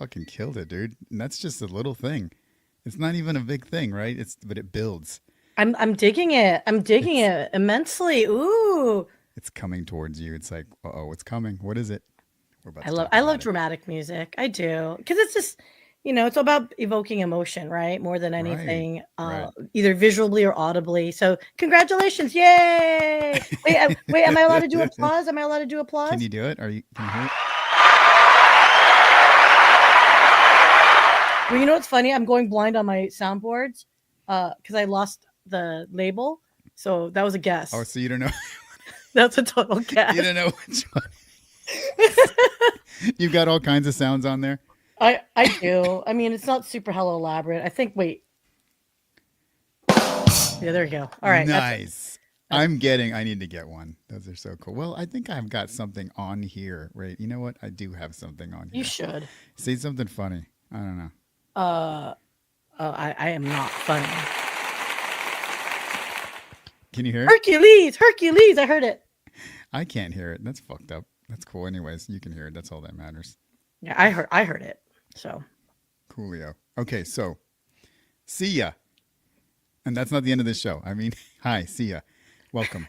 fucking killed it, dude. And that's just a little thing. It's not even a big thing, right? But it builds. I'm digging it. I'm digging It's it immensely. Ooh. it's coming towards you. It's like, oh, it's coming. What is it? We're about I to love talk I love about it. dramatic music. I do. Because it's just, it's about evoking emotion, right? More than Right. anything, Right. either visually or audibly. So congratulations. Yay. Wait, am I allowed to do applause? Am I allowed to do Can applause? you do it? Can you hear it? Well, you know what's funny? I'm going blind on my soundboards because I lost the label. So that was a Oh, guess. so you don't know That's a total you guess. don't know which one. You've got all kinds of sounds on there. I do. I mean, it's not super hella elaborate. I think. Wait. Yeah, there you go. All right. Nice. That's I need to get one. Those are so cool. Well, I think I've got something on here, right? You know what? I do have something on you here. should. Say something funny. I don't know. Uh, I am not funny. Can you hear it? Hercules, Hercules. I heard it. I can't hear it. That's fucked up. That's cool. Anyways, you can hear it. That's all that matters. Yeah, I heard it. So Coolio. Okay, so see ya. And that's not the end of this show. I mean, hi, see ya. Welcome.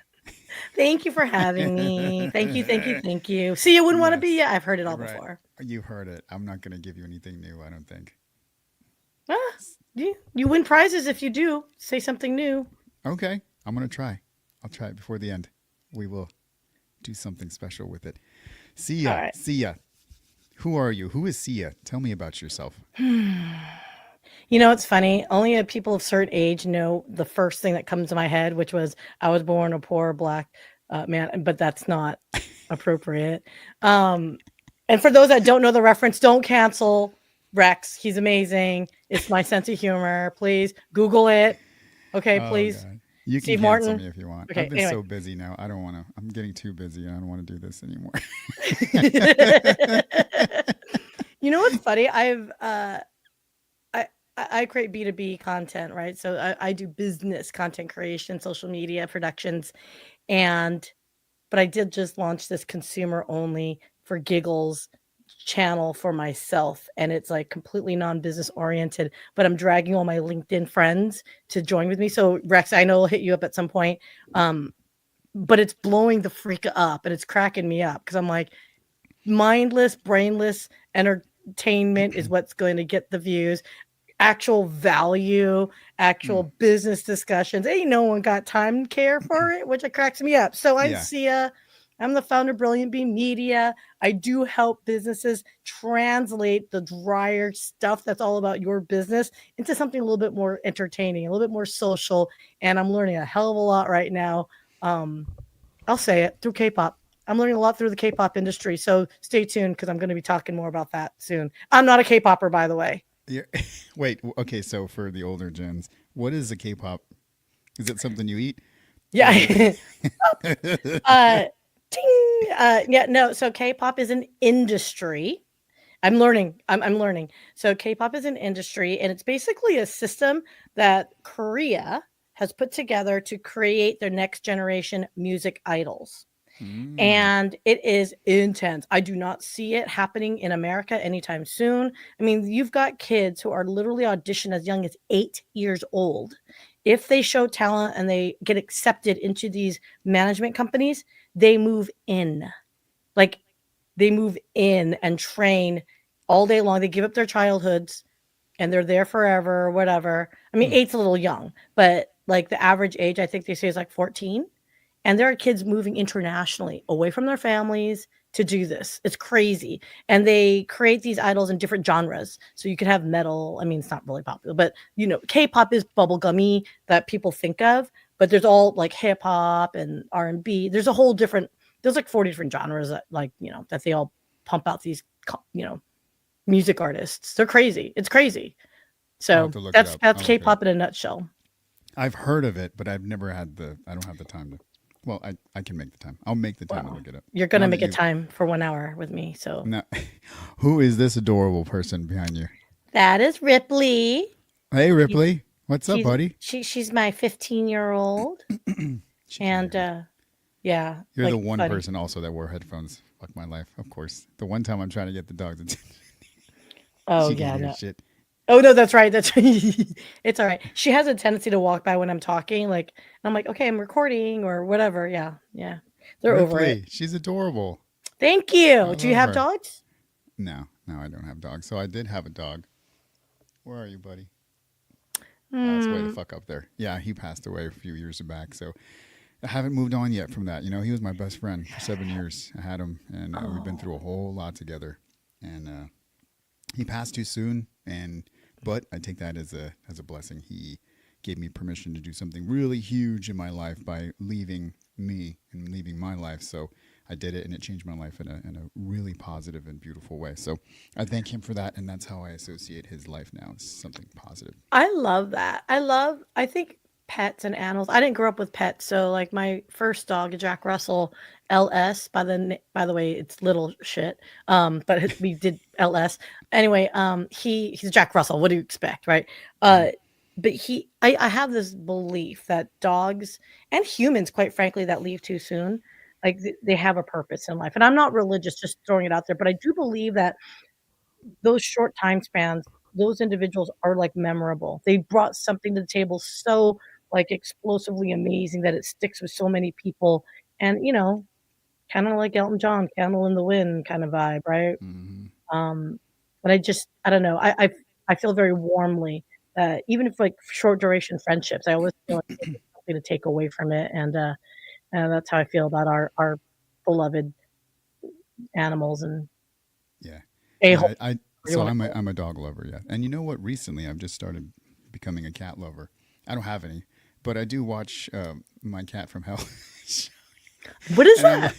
thank you for having me. Thank you, thank you, thank you. See, you wouldn't want to be. Yes. Yeah, I've heard it all Right. before. You heard it. I'm not going to give you anything new, I don't think. Ah, you win prizes if you do say something new. Okay, I'm going to try. I'll try it before the end. We will do something special with it. See All ya. right. See ya. Who are you? Who is Sia? Tell me about yourself. It's funny. Only people of certain age know the first thing that comes to my head, which was I was born a poor black man, but that's not appropriate. Um, and for those that don't know the reference, don't cancel Rex. He's amazing. It's my sense of humor. Please Google it. Okay, Oh, please. God. You can Steve cancel Martin. me if you want. I've Okay, been anyway. so busy now. I don't want to. I'm getting too busy and I don't want to do this anymore. You know what's funny? I I create B2B content, right? So I do business content creation, social media productions, and but I did just launch this consumer only for giggles channel for myself, and it's like completely non-business oriented, but I'm dragging all my LinkedIn friends to join with me. So Rex, I know I'll hit you up at some point. Um, but it's blowing the freak up and it's cracking me up because I'm like, mindless, brainless entertainment is what's going to get the views. Actual value, Hmm. actual business discussions. Ain't no one got time and care for it, which cracks me up. So I'm Yeah. Sia. I'm the founder of Brilliant Bee Media. I do help businesses translate the drier stuff that's all about your business into something a little bit more entertaining, a little bit more social. And I'm learning a hell of a lot right now. Um, I'll say it through K-pop. I'm learning a lot through the K-pop industry. So stay tuned because I'm going to be talking more about that soon. I'm not a K-popper, by the way. Yeah. Wait. Okay. So for the older gens, what is a K-pop? Is it something you eat, or is Yeah. it? uh, Ting. Yeah. No. So K-pop is an industry. I'm learning. I'm learning. So K-pop is an industry, and it's basically a system that Korea has put together to create their next generation music idols. Mm. And it is intense. I do not see it happening in America anytime soon. I mean, you've got kids who are literally auditioned as young as 8 years old. If they show talent and they get accepted into these management companies, they move in. Like they move in and train all day long. They give up their childhoods and they're there forever or whatever. I mean, Hmm. eight's a little young, but like the average age, I think they say is like 14. And there are kids moving internationally away from their families to do this. It's crazy. And they create these idols in different genres. So you could have metal. I mean, it's not really popular, but K-pop is bubblegummy that people think of, but there's all like hip hop and R&B. There's like 40 different genres that that they all pump out these, you know, music artists. They're crazy. It's crazy. I'll have So to look it that's up. that's I'll look it up. K-pop in a nutshell. I've heard of it, but I've never had the. I don't have the time to. Well, I can make the time. I'll make the time to Well, look it up. you're gonna Now that make a you. time for 1 hour with me. So Now, who is this adorable person behind you? that is Ripley. Hey, She's Ripley. What's up, she's buddy? she's my 15-year-old, She can hear and me. yeah, You're the like one funny. person also that wore headphones. Fuck my life. Of course. The one time I'm trying to get the dog's attention. Oh, She can yeah, hear no. shit. Oh, no, that's right, that's it's alright. She has a tendency to walk by when I'm talking, like, and I'm like, "Okay, I'm recording," or whatever, yeah, yeah. They're over it. Ripley, she's adorable. Thank I you. Do you love have her. dogs? No, no, I don't have dogs. So I did have a dog. Where are you, buddy? It's way the Hmm. fuck up there. Yeah, he passed away a few years back. So I haven't moved on yet from that. You know, he was my best friend for 7 years. I had him, and we've been Oh. through a whole lot together. And he passed too soon, and but I take that as a blessing. He gave me permission to do something really huge in my life by leaving me and leaving my life. So I did it, and it changed my life in a really positive and beautiful way. So I thank him for that, and that's how I associate his life now. It's something positive. I love that. I think pets and animals I didn't grow up with pets, so, like, my first dog, a Jack Russell LS, by the way, it's little shit, but we did LS. Anyway, he's Jack Russell, what do you expect, right? Hmm. Uh, but I have this belief that dogs and humans, quite frankly, that leave too soon, like, they have a purpose in life, and I'm not religious, just throwing it out there, but I do believe that those short time spans, those individuals are, like, memorable. They brought something to the table so, like, explosively amazing that it sticks with so many people, and, kinda like Elton John, "Candle in the Wind" kind of vibe, right? Hmm. Um, but I don't know, I feel very warmly that even if, like, short duration friendships, I always feel like there's something to take away from it, and that's how I feel about our beloved animals and Yeah, a-hole, yeah. I whatever you so wanna I'm a call I'm a dog lover. Yeah, and you know what? Recently, I've just started becoming a cat lover. I don't have any, but I do watch my cat from hell, it. What is and I'm that? like,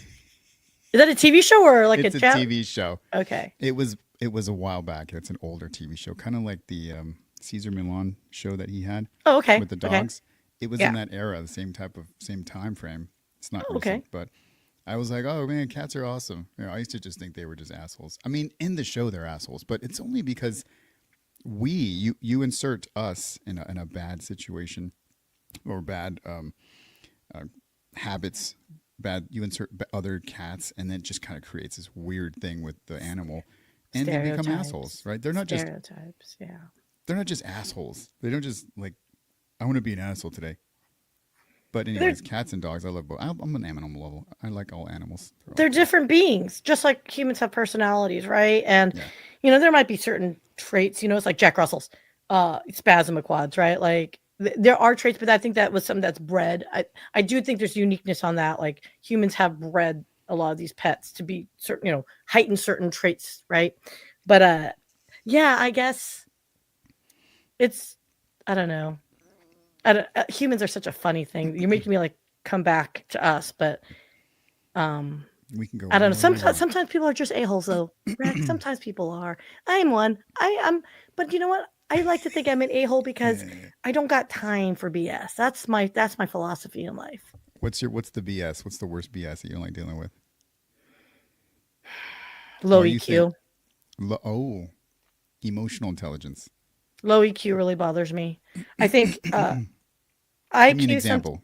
Is that a TV show or like a it's a chat? TV show. Okay. It was a while back. It's an older TV show, kind of like the Caesar Milan show that he had Oh, okay, with the okay. dogs. It was in Yeah. that era, the same time frame. It's not Oh, okay. recent, but I was like, oh man, cats are awesome. I used to just think they were just assholes. I mean, in the show they're assholes, but it's only because you insert us in a bad situation or bad uh, habits, bad you insert other cats, and then it just kind of creates this weird thing with the animal, and they become assholes, Stereotypes. right? Stereotypes, yeah. They're not just assholes. They don't just like I want to be an asshole today. But They're anyways, cats and dogs, I love both. I'm an animal lover. I like all animals. They're all they're cool. different beings, just like humans have personalities, right? And, Yeah. there might be certain traits, it's like Jack Russell's, spasmoquads, right? Like, there are traits, but I think that was something that's bred. I do think there's uniqueness on that, like, humans have bred a lot of these pets to be certain, heighten certain traits, right? But, yeah, I guess it's I don't know. I don't humans are such a funny thing. You're making me, like, come back to us, but, um, We can go I don't know. wherever we want. Sometimes people are just a-holes, though, Rex. Sometimes people are. I am one. But you know what? I like to think I'm an a-hole because I don't got time for BS. That's my philosophy in life. What's the BS? What's the worst BS that you don't like dealing with? Low Or you think, EQ. oh, emotional intelligence. Low EQ really bothers me. I think, Give me an IQ some example.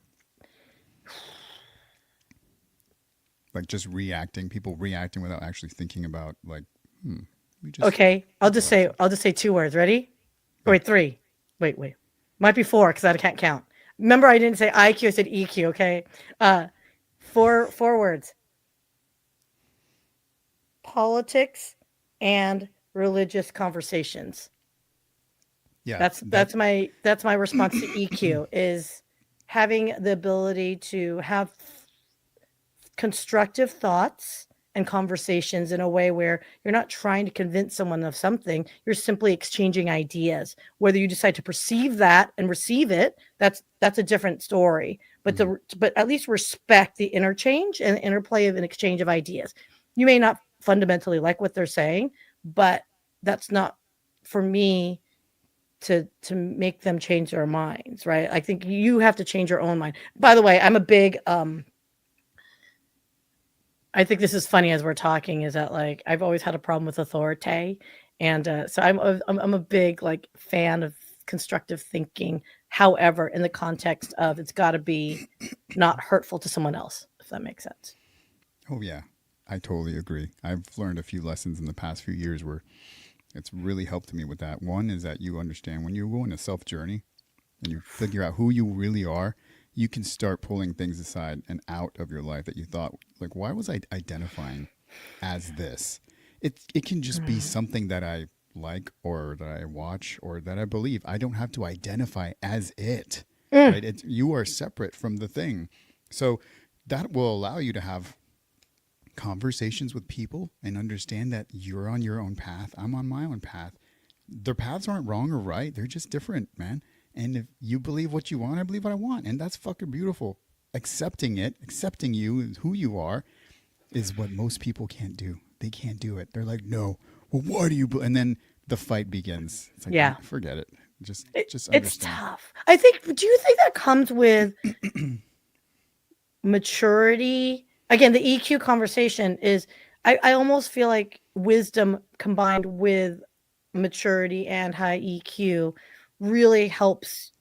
Like just reacting, people reacting without actually thinking about like, hmm, we just okay, relax. I'll just say 2 words. Ready? Or Okay. wait, 3. Wait. Might be 4 because I can't count. Remember, I didn't say IQ, I said EQ, okay? Uh, 4 words: politics and religious conversations. Yeah, That's my response to EQ is having the ability to have constructive thoughts and conversations in a way where you're not trying to convince someone of something, you're simply exchanging ideas. Whether you decide to perceive that and receive it, that's a different story. But hmm, but at least respect the interchange and the interplay of an exchange of ideas. You may not fundamentally like what they're saying, but that's not for me to make them change their minds, right? I think you have to change your own mind. By the way, I'm a big I think this is funny as we're talking is that, like, I've always had a problem with authority, and, so I'm a big, like, fan of constructive thinking, however, in the context of it's gotta be not hurtful to someone else, if that makes sense. oh yeah, I totally agree. I've learned a few lessons in the past few years where It's really helped me with that. One is that you understand when you go on a self journey and you figure out who you really are, you can start pulling things aside and out of your life that you thought, like, why was I identifying as this? It can just be Mm. something that I like or that I watch or that I believe. I don't have to identify as it, Mm. right? You are separate from the thing. So that will allow you to have conversations with people and understand that you're on your own path. I'm on my own path. Their paths aren't wrong or right. They're just different, man. And if you believe what you want, I believe what I want. And that's fucking beautiful. Accepting it, accepting you, who you are, is what most people can't do. They can't do it. They're like, no, well, why do you? And then the fight begins. It's like, Yeah. forget it. Just It's understand. tough. I think, do you think that comes with maturity? Again, the EQ conversation is, I almost feel like wisdom combined with maturity and high EQ really helps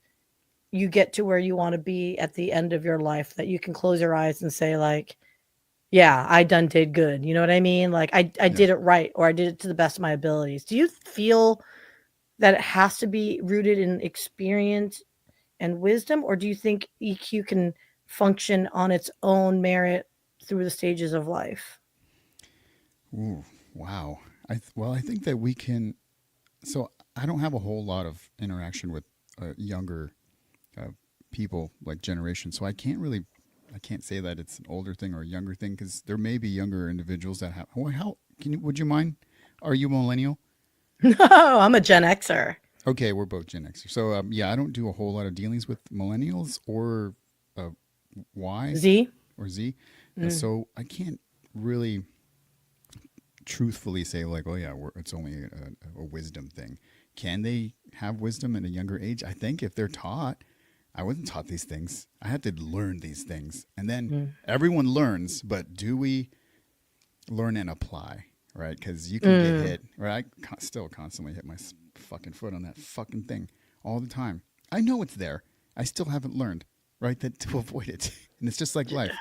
you get to where you want to be at the end of your life, that you can close your eyes and say like, yeah, I done did good. You know what I mean? Like I Yeah. did it right, or I did it to the best of my abilities. Do you feel that it has to be rooted in experience and wisdom, or do you think EQ can function on its own merit through the stages of life? Ooh, wow. Well, I think that we can. So I don't have a whole lot of interaction with younger uh, people, like generation. So I can't say that it's an older thing or a younger thing because there may be younger individuals that have. Well, how can you? Would you mind? Are you millennial? No, I'm a Gen Xer. Okay, we're both Gen Xers. So yeah, I don't do a whole lot of dealings with millennials or uh, Y Z. or Z. Mm. So I can't really truthfully say like, oh yeah, it's only a wisdom thing. Can they have wisdom at a younger age? I think if they're taught. I wasn't taught these things. I had to learn these things, and then Mm. everyone learns. But do we learn and apply? Right? Because you can get Mm. hit. Right? Still constantly hit my fucking foot on that fucking thing all the time. I know it's there. I still haven't learned. Right? That to avoid it, and it's just like life.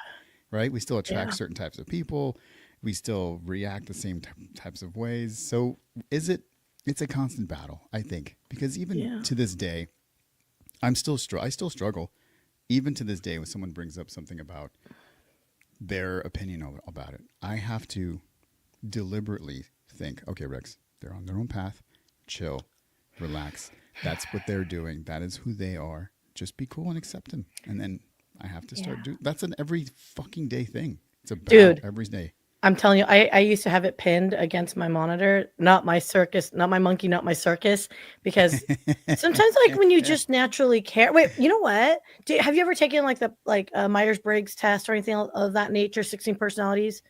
Right? We still attract Yeah. certain types of people. We still react the same types of ways. So is it? It's a constant battle, I think, because even Yeah. to this day, I still struggle, even to this day, when someone brings up something about their opinion about it. I have to deliberately think, okay, Rex, they're on their own path. Chill, relax. That's what they're doing. That is who they are. Just be cool and accept them. And then I have to Yeah. start doing. That's an every fucking day thing. It's a battle Dude, every day. I'm telling you, I used to have it pinned against my monitor, not my circus, not my monkey, not my circus, because sometimes like when you just naturally care. Wait, you know what? Have you ever taken like the Myers Briggs test or anything of that nature? 16 personalities.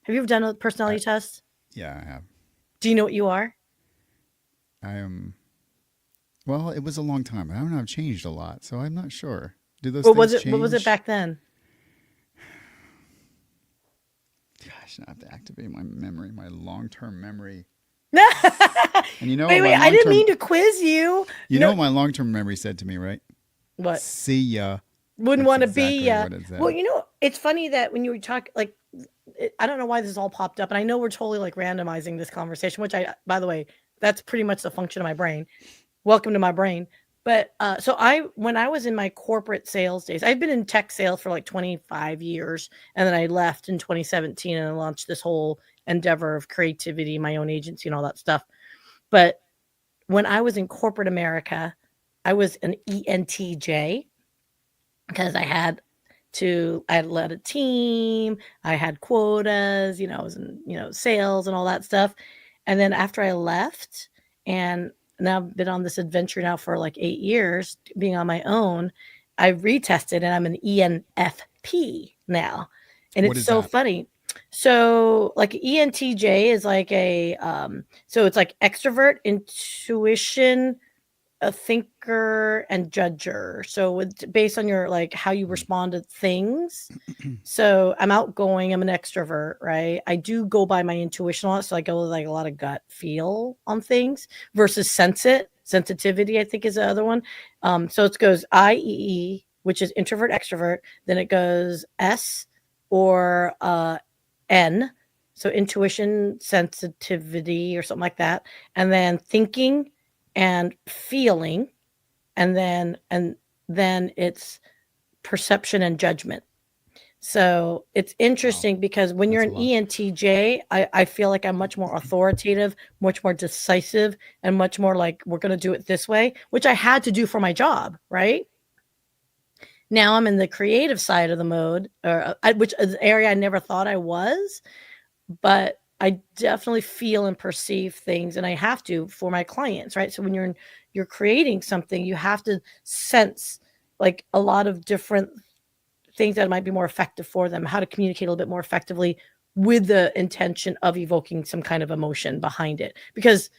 Have you ever done a I, personality test? yeah, I have. Do you know what you are? I am. Well, it was a long time. I don't know. I've changed a lot, so I'm not sure. Do those What was things it? What was it change? back then? Gosh, I have to activate my memory, my long-term memory. And Wait, I didn't mean to quiz you. you know No, what my long-term memory said to me, right? what? Syya. Wouldn't That's want to be exactly ya. what it Well, said. it's funny that when you were talking, like, I don't know why this all popped up, and I know we're totally like randomizing this conversation, which by the way, that's pretty much the function of my brain. Welcome to my brain. But so when I was in my corporate sales days, I've been in tech sales for like 25 years, and then I left in 2017 and I launched this whole endeavor of creativity, my own agency, and all that stuff. But when I was in corporate America, I was an ENTJ because I had led a team, I had quotas, I was in, sales and all that stuff. And then after I left, and now I've been on this adventure now for like 8 years, being on my own, I retested and I'm an ENFP now. And What it's is so that? funny. So like ENTJ is like so it's like extrovert, intuition, a thinker and judger. So it's based on your like how you Hmm. respond to things. So I'm outgoing, I'm an extrovert, right? I do go by my intuition a lot. So I go with like a lot of gut feel on things versus sensitivity, I think is the other one. So it goes IEE, which is introvert extrovert, then it goes S or N. So intuition, sensitivity, or something like that, and then thinking and feeling, and then it's perception and judgment. So it's Wow, interesting because when you're that's a an lot. ENTJ, I feel like I'm much more authoritative, much more decisive, and much more like, we're going to do it this way, which I had to do for my job, right? Now I'm in the creative side of the mode, which is an area I never thought I was, but I definitely feel and perceive things, and I have to for my clients, right? So when you're creating something, you have to sense like a lot of different things that might be more effective for them, how to communicate a little bit more effectively with the intention of evoking some kind of emotion behind it. Because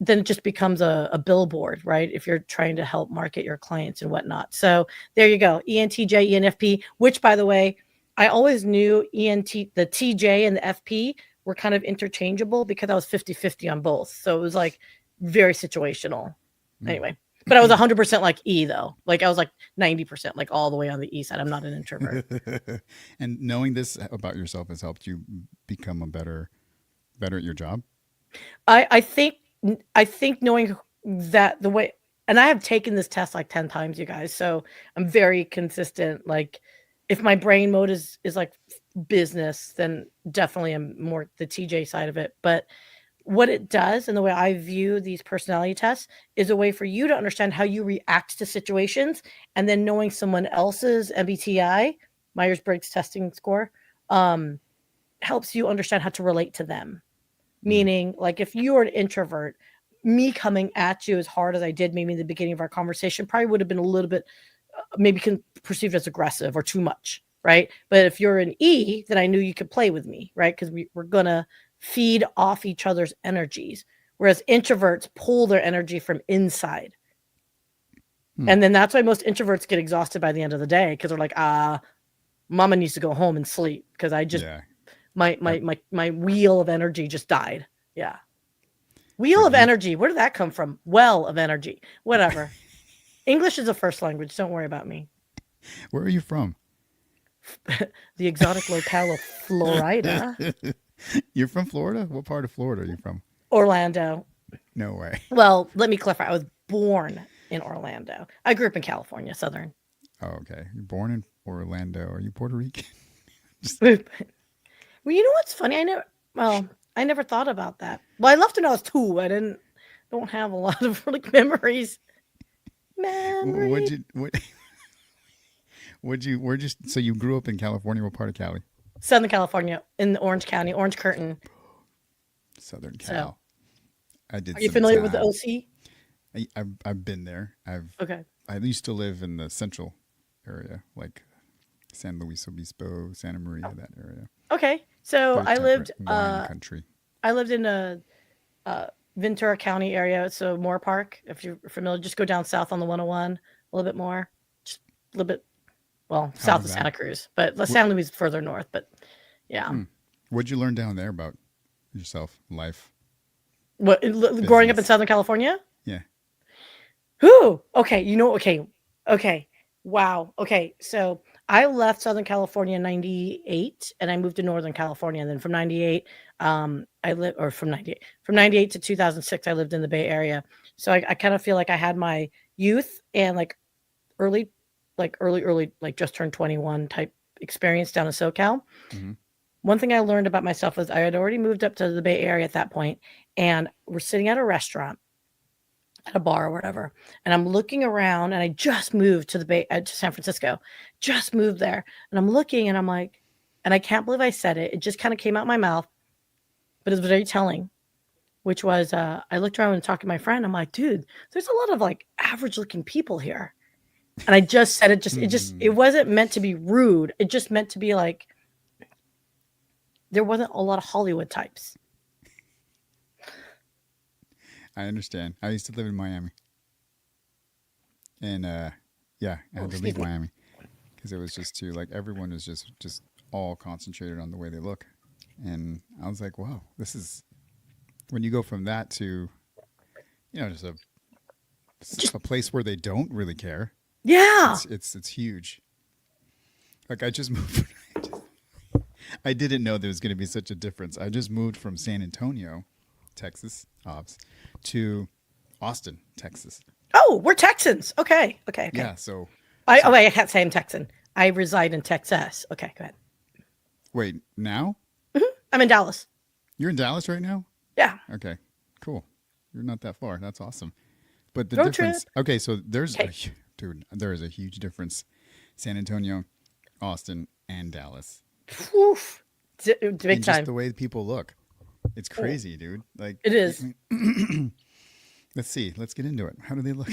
then it just becomes a billboard, right? If you're trying to help market your clients and whatnot. So there you go. ENTJ, ENFP, which by the way, I always knew the TJ and the FP were kind of interchangeable because I was 50-50 on both. So it was like very situational. Mm. Anyway, but I was 100% like E though. Like I was like 90%, like all the way on the E side. I'm not an introvert. And knowing this about yourself has helped you become a better at your job. I think I think knowing that the way, and I have taken this test like 10 times, you guys, so I'm very consistent. Like if my brain mode is like business, then definitely I'm more the TJ side of it. But what it does and the way I view these personality tests is a way for you to understand how you react to situations, and then knowing someone else's MBTI, Myers-Briggs testing score, um, helps you understand how to relate to them. Mm. Meaning, like, if you're an introvert, me coming at you as hard as I did maybe in the beginning of our conversation probably would have been a little bit maybe perceived as aggressive or too much, right? But if you're an E, then I knew you could play with me, right? Because we're gonna feed off each other's energies. Whereas introverts pull their energy from inside. Hmm. And then that's why most introverts get exhausted by the end of the day because they're like, mama needs to go home and sleep because I just Yeah. my Yep. my my my wheel of energy just died. Yeah. Wheel But of you, energy. Where did that come from? Well of energy. Whatever. English is a first language. Don't worry about me. where are you from? The exotic locale of Florida, You're from Florida? What part of Florida are you from? Orlando. No way. Well, let me clarify. I was born in Orlando. I grew up in California, Southern. Oh, okay. You're born in Orlando. Are you Puerto Rican? Just, Well, you know what's funny? I never thought about that. Well, I left when I was 2. Don't have a lot of like memories. what'd Memory. you what would you where just so you grew up in California? What part of Cali? Southern California in Orange County, Orange Curtain. Southern So, Cal. I did are you some familiar with the time. OC? I've been there. Okay. I used to live in the central area, like San Luis Obispo, Santa Maria, that area. Okay. So Very temperate wine country. I lived in a Ventura County area, so Moore Park. If you're familiar, just go down south on the 101 a little bit more, just a little bit, well, How south was of that? Santa Cruz, but What, San Luis is further north. But yeah, what'd you learn down there about yourself, life, growing up in business? Southern California. Yeah. Who? Okay, okay, wow. Okay, so I left Southern California in '98, and I moved to Northern California. And then from '98, I lived, or from '98 to 2006, I lived in the Bay Area. So I kind of feel like I had my youth and like early, early, like just turned 21 type experience down in SoCal. Mm-hmm. One thing I learned about myself was I had already moved up to the Bay Area at that point, and we're sitting at a restaurant at a bar or whatever. And I'm looking around, and I just moved to to San Francisco, just moved there. And I'm looking, and I'm like, and I can't believe I said it. It just kind of came out my mouth, but it was very telling, which was, I looked around and talked to my friend. I'm like, dude, there's a lot of like average looking people here. And I just said it, it Hmm. wasn't meant to be rude. It just meant to be like, there wasn't a lot of Hollywood types. I understand. I used to live in Miami, and yeah, I Oh, had to excuse leave me. Miami because it was just too like everyone was just all concentrated on the way they look, and I was like, wow, this is when you go from that to just Just, a place where they don't really care. yeah. It's huge. Like I just moved. I didn't know there was going to be such a difference. I just moved from San Antonio, Texas, ops, to Austin, Texas. Oh, we're Texans. Okay. Okay. Okay. Yeah. So, Oh, so wait, I can't say I'm Texan. I reside in Texas. Okay. Go ahead. wait. Now I'm in Dallas. you're in Dallas right now. Yeah. Okay. Cool. You're not that far. That's awesome. But the Road trip. difference. Okay. So Okay. dude, there is a huge difference. San Antonio, Austin, and Dallas. Oof. Big In just time. the way people look. It's Oh, crazy, dude. Like, it is. let's see. Let's get into it. How do they look?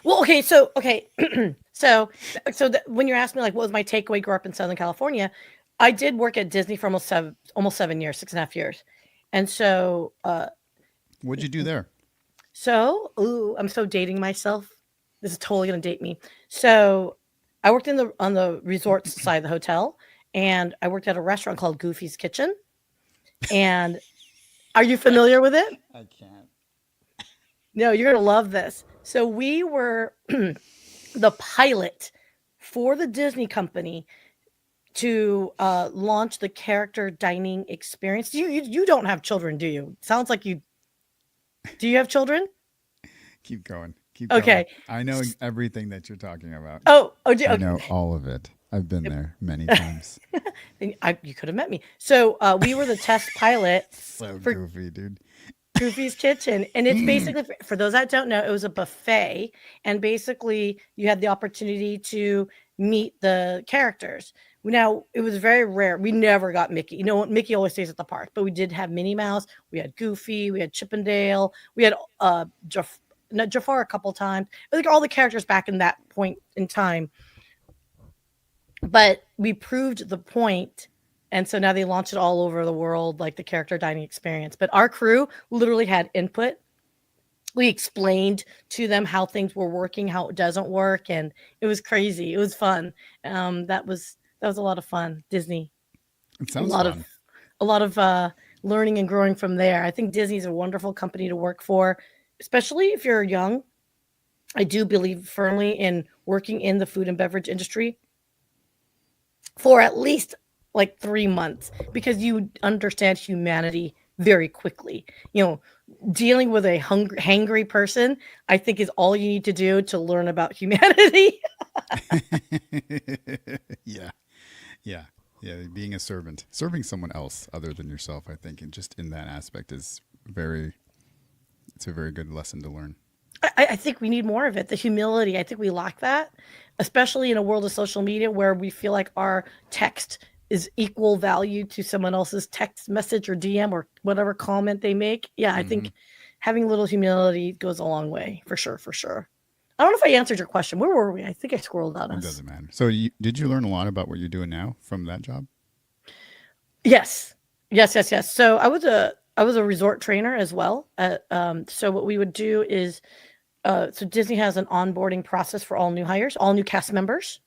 Well, okay. So, okay. So when you're asking me, like, what was my takeaway? Grew up in Southern California. I did work at Disney for almost 7 years, 6.5 years. And so, What'd you do there? ooh, I'm so dating myself. This is totally gonna date me. So I worked on the resort side of the hotel, and I worked at a restaurant called Goofy's Kitchen. And are you familiar with it? I can't. No, you're gonna love this. So we were the pilot for the Disney company to launch the character dining experience. You don't have children, do you? Sounds like you. Do you have children? Keep going. Keep going. Okay. I know everything that you're talking about. I Okay. know all of it. I've been there many times. You could have met me. So we were the test pilot So for goofy, dude. Goofy's Kitchen, and it's basically for those that don't know, it was a buffet, and basically you had the opportunity to meet the characters. Now it was very rare. We never got Mickey. You know what? Mickey always stays at the park, but we did have Minnie Mouse. We had Goofy. We had Chippendale. We had no, Jafar a couple times. Like all the characters back in that point in time. But we proved the point, and so now they launched it all over the world, like the character dining experience. But our crew literally had input. We explained to them how things were working, how it doesn't work, and it was crazy. It was fun. That was a lot of fun. Disney, It a sounds lot of fun. learning and growing from there. I think Disney's a wonderful company to work for, especially if you're young. I do believe firmly in working in the food and beverage industry for at least like 3 months because you understand humanity very quickly. You know, dealing with a hangry person, I think, is all you need to do to learn about humanity. Yeah. Yeah. Yeah. Being a servant, serving someone else other than yourself, I think, and just in that aspect is very, it's a very good lesson to learn. I think we need more of it. The humility, I think we lack that, especially in a world of social media where we feel like our text is equal value to someone else's text message or DM or whatever comment they make. Yeah, I Hmm. think having a little humility goes a long way for sure, for sure. I don't know if I answered your question. Where were we? I think I scrolled on It us. doesn't matter. So, did you learn a lot about what you're doing now from that job? Yes. Yes, yes, yes. So I was a resort trainer as well. So what we would do is so Disney has an onboarding process for all new hires, all new cast members.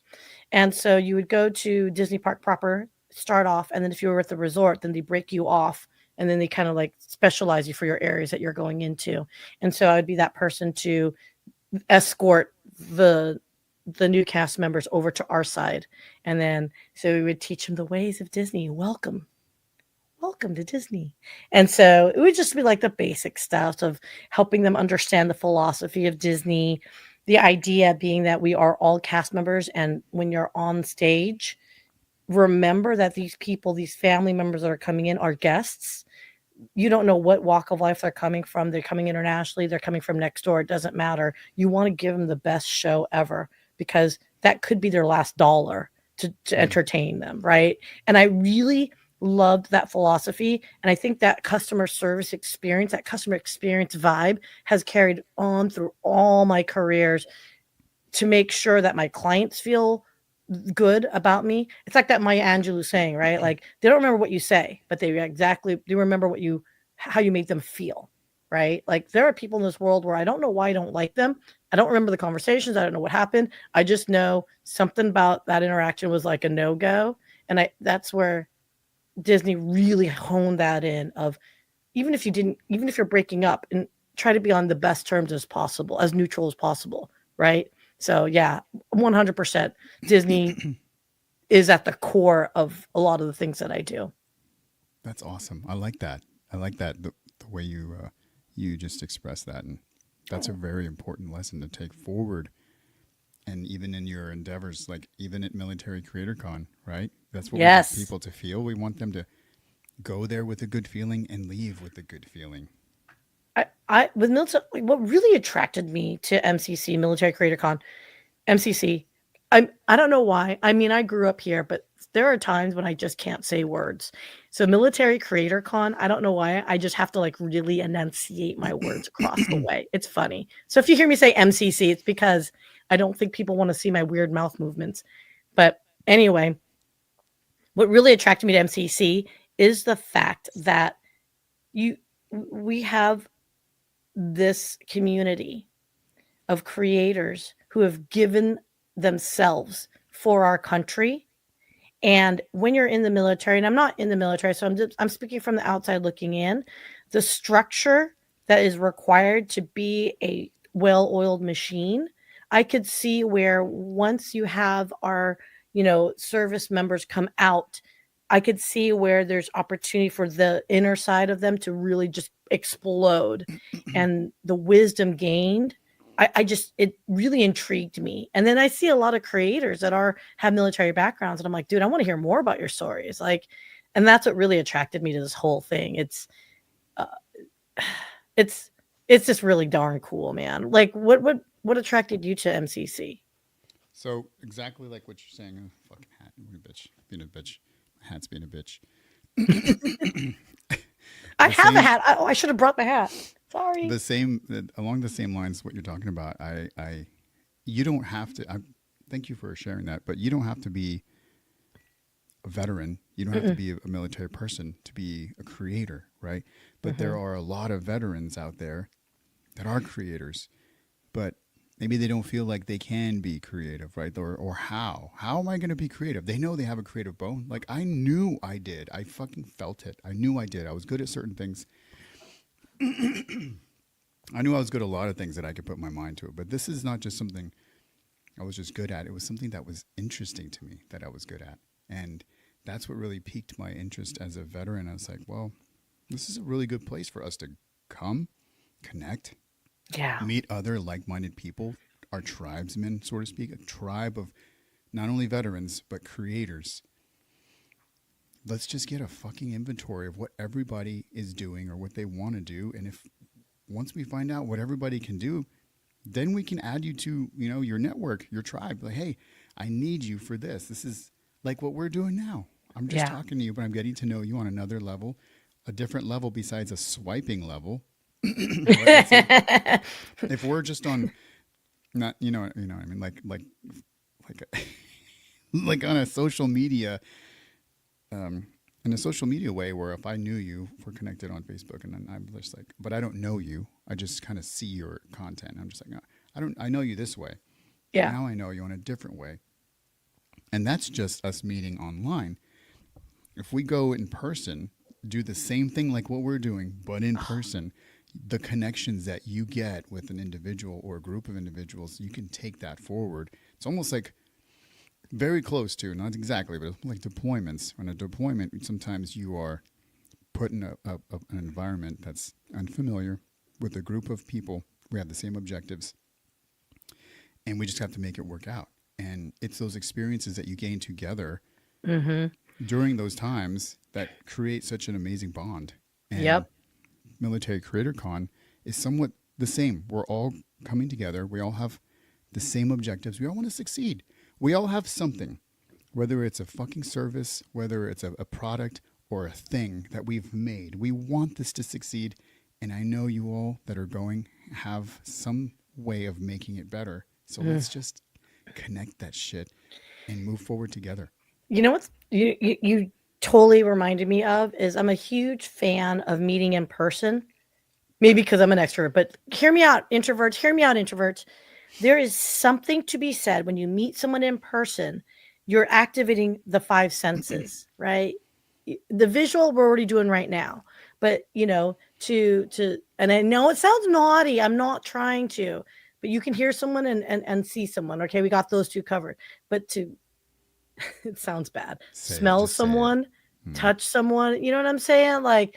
And so you would go to Disney Park proper, start off, and then if you were at the resort, then they break you off and then they kind of like specialize you for your areas that you're going into. And so I would be that person to escort the the new cast members over to our side. And then so we would teach them the ways of Disney. Welcome to Disney. And so it would just be like the basic stuff of helping them understand the philosophy of Disney, the idea being that we are all cast members. And when you're on stage, remember that these people, these family members that are coming in are guests. You don't know what walk of life they're coming from. They're coming internationally, they're coming from next door. It doesn't matter. You want to give them the best show ever because that could be their last dollar to Mm. entertain them, right? And I really loved that philosophy. And I think that customer service experience, that customer experience vibe has carried on through all my careers to make sure that my clients feel good about me. It's like that Maya Angelou saying, right? Like they don't remember what you say, but they remember what you how you make them feel, right? Like there are people in this world where I don't know why I don't like them. I don't remember the conversations. I don't know what happened. I just know something about that interaction was like a no-go. And I that's where Disney really honed that in of even if you're breaking up and try to be on the best terms as possible, as neutral as possible, right? So yeah, 100% Disney is at the core of a lot of the things that I do. That's awesome. I like that. I like that the way you just expressed that, and that's a very important lesson to take forward. And even in your endeavors, like even at Military Creator Con, right? That's what we want Yes. people to feel. We want them to go there with a good feeling and leave with a good feeling. I with military, what really attracted me to MCC, Military Creator Con, MCC, I don't know why. I mean, I grew up here, but there are times when I just can't say words. So Military Creator Con, I don't know why. I just have to like really enunciate my words across the way. It's funny. So if you hear me say MCC, it's because I don't think people want to see my weird mouth movements. But anyway, what really attracted me to MCC is the fact that you we have this community of creators who have given themselves for our country. And when you're in the military, and I'm not in the military, so I'm speaking from the outside looking in, the structure that is required to be a well-oiled machine, I could see where once you have our, service members come out, I could see where there's opportunity for the inner side of them to really just explode, and the wisdom gained. I just it really intrigued me. And then I see a lot of creators that are have military backgrounds, and I'm like, dude, I want to hear more about your stories. Like, and that's what really attracted me to this whole thing. Uh, it's it's just really darn cool, man. Like, what attracted you to MCC? So exactly like what you're saying. Oh, fucking hat, being a bitch, being a bitch. Hat's being a bitch. I The have a same, hat. I should have brought my hat. Sorry. along the same lines. What you're talking about. You don't have to. Thank you for sharing that. But you don't have to be a veteran. You don't have to Mm-mm. be a military person to be a creator, right? But Mm-hmm. there are a lot of veterans out there that are creators, but maybe they don't feel like they can be creative, right? Or how am I going to be creative? They know they have a creative bone. Like I knew I did. I fucking felt it. I knew I did. I was good at certain things. I knew I was good at a lot of things that I could put my mind to it. But this is not just something I was just good at. It was something that was interesting to me that I was good at. And that's what really piqued my interest as a veteran. I was like, well, this is a really good place for us to come, connect, Yeah. meet other like minded people, our tribesmen, so to speak, a tribe of not only veterans, but creators. Let's just get a fucking inventory of what everybody is doing or what they want to do. And if once we find out what everybody can do, then we can add you to, your network, your tribe. Like, hey, I need you for this. This is like what we're doing now. I'm just Yeah. talking to you, but I'm getting to know you on another level, a different level besides a swiping level. Right? Let's say if we're just on not what I mean, like like on a social media um in a social media way where if I knew you, if we're connected on Facebook and then I'm just like, but I don't know you, I just kind of see your content. I'm just like, no, I know you this way. Yeah. Now I know you in a different way. And that's just us meeting online. If we go in person, do the same thing like what we're doing, but in person, the connections that you get with an individual or a group of individuals, you can take that forward. It's almost like very close to, not exactly, but like deployments. On a deployment, sometimes you are put in an environment that's unfamiliar with a group of people. We have the same objectives, and we just have to make it work out. And it's those experiences that you gain together Mm-hmm. during those times that create such an amazing bond. And Yep. Military Creator Con is somewhat the same. We're all coming together. We all have the same objectives. We all want to succeed. We all have something, whether it's a fucking service, whether it's a product or a thing that we've made. We want this to succeed. And I know you all that are going have some way of making it better. So let's just connect that shit and move forward together. You know what's you totally reminded me of is I'm a huge fan of meeting in person. Maybe because I'm an extrovert, but hear me out, introverts. Hear me out, introverts. There is something to be said when you meet someone in person. You're activating the five senses, right? The visual we're already doing right now, but and I know it sounds naughty. I'm not trying to, but you can hear someone and see someone. Okay, we got those two covered. But to it sounds bad. Say it. Smell Just say it. someone, Hmm. touch someone. You know what I'm saying? Like,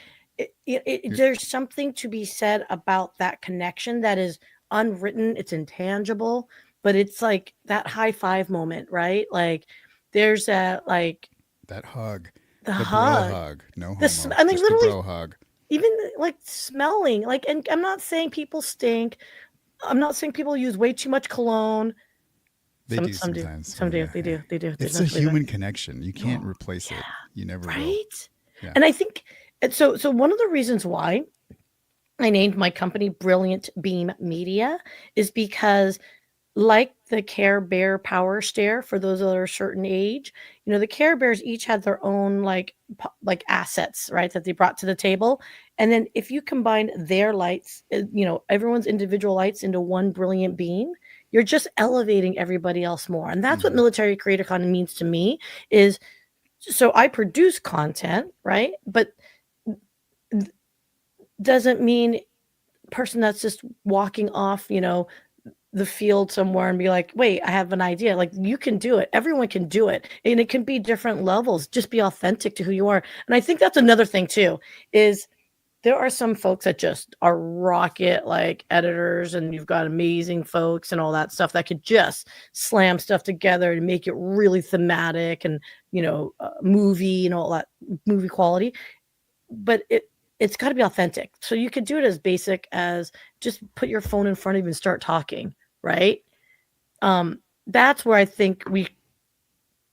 You're, there's something to be said about that connection that is unwritten. It's intangible, but it's like that high five moment, right? Like, there's that, like, that hug, the the bro hug, hug. No this. homo. I mean, Just the literally, bro hug. even like smelling. Like, and I'm not saying people stink. I'm not saying people use way too much cologne. They do Some do. sometimes. Some Well, do. yeah, They yeah. do. They do. They It's a definitely do. human connection. You can't Oh, replace it. You never yeah, will. right? Yeah. And I think and so one of the reasons why I named my company Brilliant Beam Media is because, like the Care Bear Power Stare for those that are a certain age, the Care Bears each had their own like assets, right, that they brought to the table. And then if you combine their lights, everyone's individual lights into one brilliant beam, you're just elevating everybody else more. And that's what Hmm. military creator economy means to me is so I produce content, right? But doesn't mean person that's just walking off, the field somewhere and be like, wait, I have an idea. Like you can do it. Everyone can do it. And it can be different levels. Just be authentic to who you are. And I think that's another thing too, is there are some folks that just are rocket like editors and you've got amazing folks and all that stuff that could just slam stuff together and make it really thematic and, movie and all that movie quality. But it's got to be authentic. So you could do it as basic as just put your phone in front of you and start talking, right? That's where I think we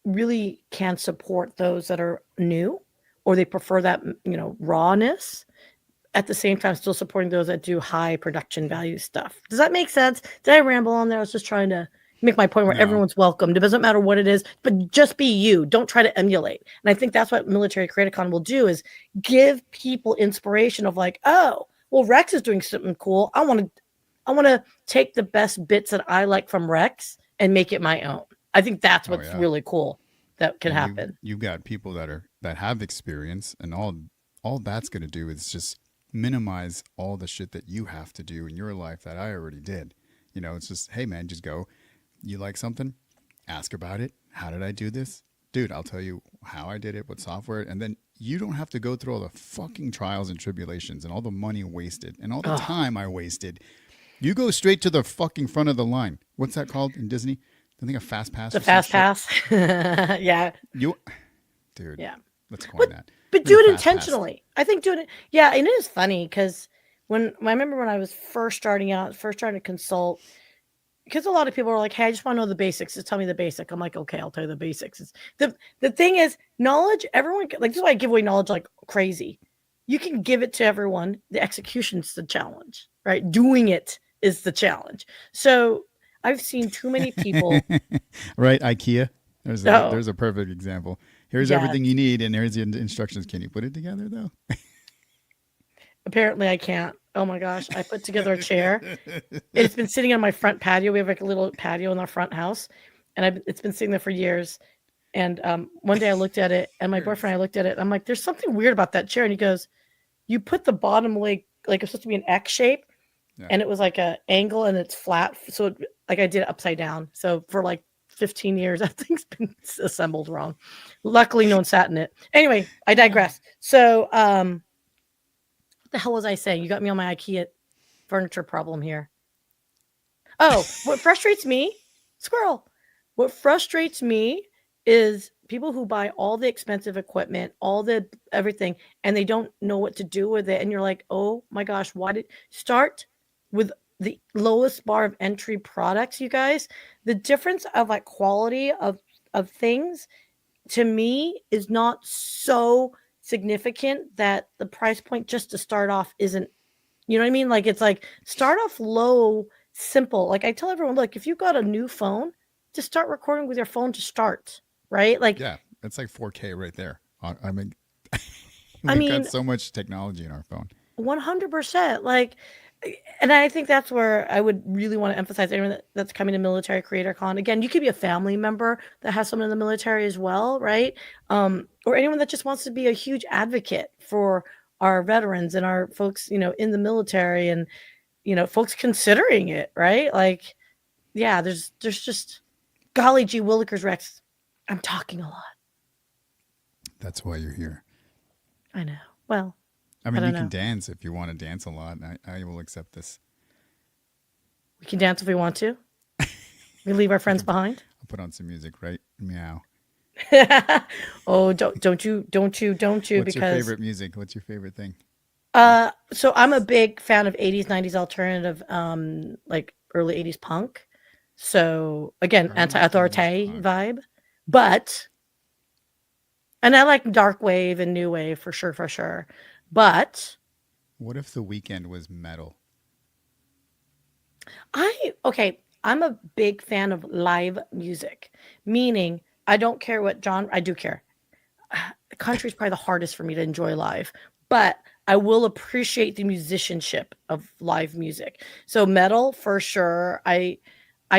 really can support those that are new or they prefer that, rawness at the same time still supporting those that do high production value stuff. Does that make sense? Did I ramble on there? I was just trying to make my point where No. everyone's welcomed. It doesn't matter what it is, but just be you. Don't try to emulate. And I think that's what Military Creaticon will do is give people inspiration of like, oh, well, Rex is doing something cool. I want to take the best bits that I like from Rex and make it my own. I think that's Oh what's yeah. really cool that can And happen. you've got people that have experience, and all that's going to do is just minimize all the shit that you have to do in your life that I already did. It's just, hey man, just go. You like something? Ask about it. How did I do this? Dude, I'll tell you how I did it, what software, and then you don't have to go through all the fucking trials and tribulations and all the money wasted and all the Oh, time I wasted. You go straight to the fucking front of the line. What's that called in Disney? I think a fast pass the or some fast shit. pass. Yeah. You, dude, Yeah. let's coin But that. but Give me do the it fast pass. intentionally. I think doing it, yeah, and it is funny because when I remember when I was first starting out, first trying to consult, because a lot of people are like, "Hey, I just want to know the basics. Just tell me the basic." I'm like, "Okay, I'll tell you the basics." The thing is, knowledge. Everyone like this is why I give away knowledge like crazy. You can give it to everyone. The execution's the challenge, right? Doing it is the challenge. So I've seen too many people. Right, IKEA. Oh, There's a perfect example. Here's yes. everything you need, and here's the instructions. Can you put it together though? Apparently, I can't. Oh my gosh, I put together a chair. It's been sitting on my front patio. We have like a little patio in our front house, and it's been sitting there for years. And one day I looked at it, and my boyfriend and I looked at it. And I'm like, "There's something weird about that chair." And he goes, "You put the bottom leg like it's supposed to be an X shape, Yeah. and it was like a angle, and it's flat. So like I did it upside down. So for like 15 years, that thing's been assembled wrong. Luckily, no one sat in it. Anyway, I digress. So what the hell was I saying? You got me on my IKEA furniture problem here. Oh, what frustrates me, squirrel. What frustrates me is people who buy all the expensive equipment, all the everything, and they don't know what to do with it. And you're like, oh my gosh, why did start with the lowest bar of entry products, you guys? The difference of like quality of things to me is not so significant that the price point just to start off isn't, you know what I mean? Like, it's like start off low, simple. Like I tell everyone, look, if you got a new phone, just start recording with your phone to start, right? Like, Yeah, it's like 4K right there. I mean, I we've got mean, so much technology in our phone. 100%. Like, and I think that's where I would really want to emphasize anyone that's coming to Military Creator Con. Again, you could be a family member that has someone in the military as well, right? Or anyone that just wants to be a huge advocate for our veterans and our folks, in the military and folks considering it, right? Like, yeah, there's just golly gee willikers Rex. I'm talking a lot. That's why you're here. I know. Well, I I mean, don't you can know. dance if you want to dance a lot. I will accept this. We can dance if we want to. We leave our I friends can. behind. I'll put on some music, right? Meow. Oh, don't you What's your because favorite music? What's your favorite thing? so I'm a big fan of 80s 90s alternative like early 80s punk. So again, Early 80s anti-authority punk. vibe. But and I like dark wave and new wave for sure, for sure. But What if the weekend was metal? okay, I'm a big fan of live music, meaning I don't care what genre, I do care. Country is probably the hardest for me to enjoy live, but I will appreciate the musicianship of live music. So metal for sure. I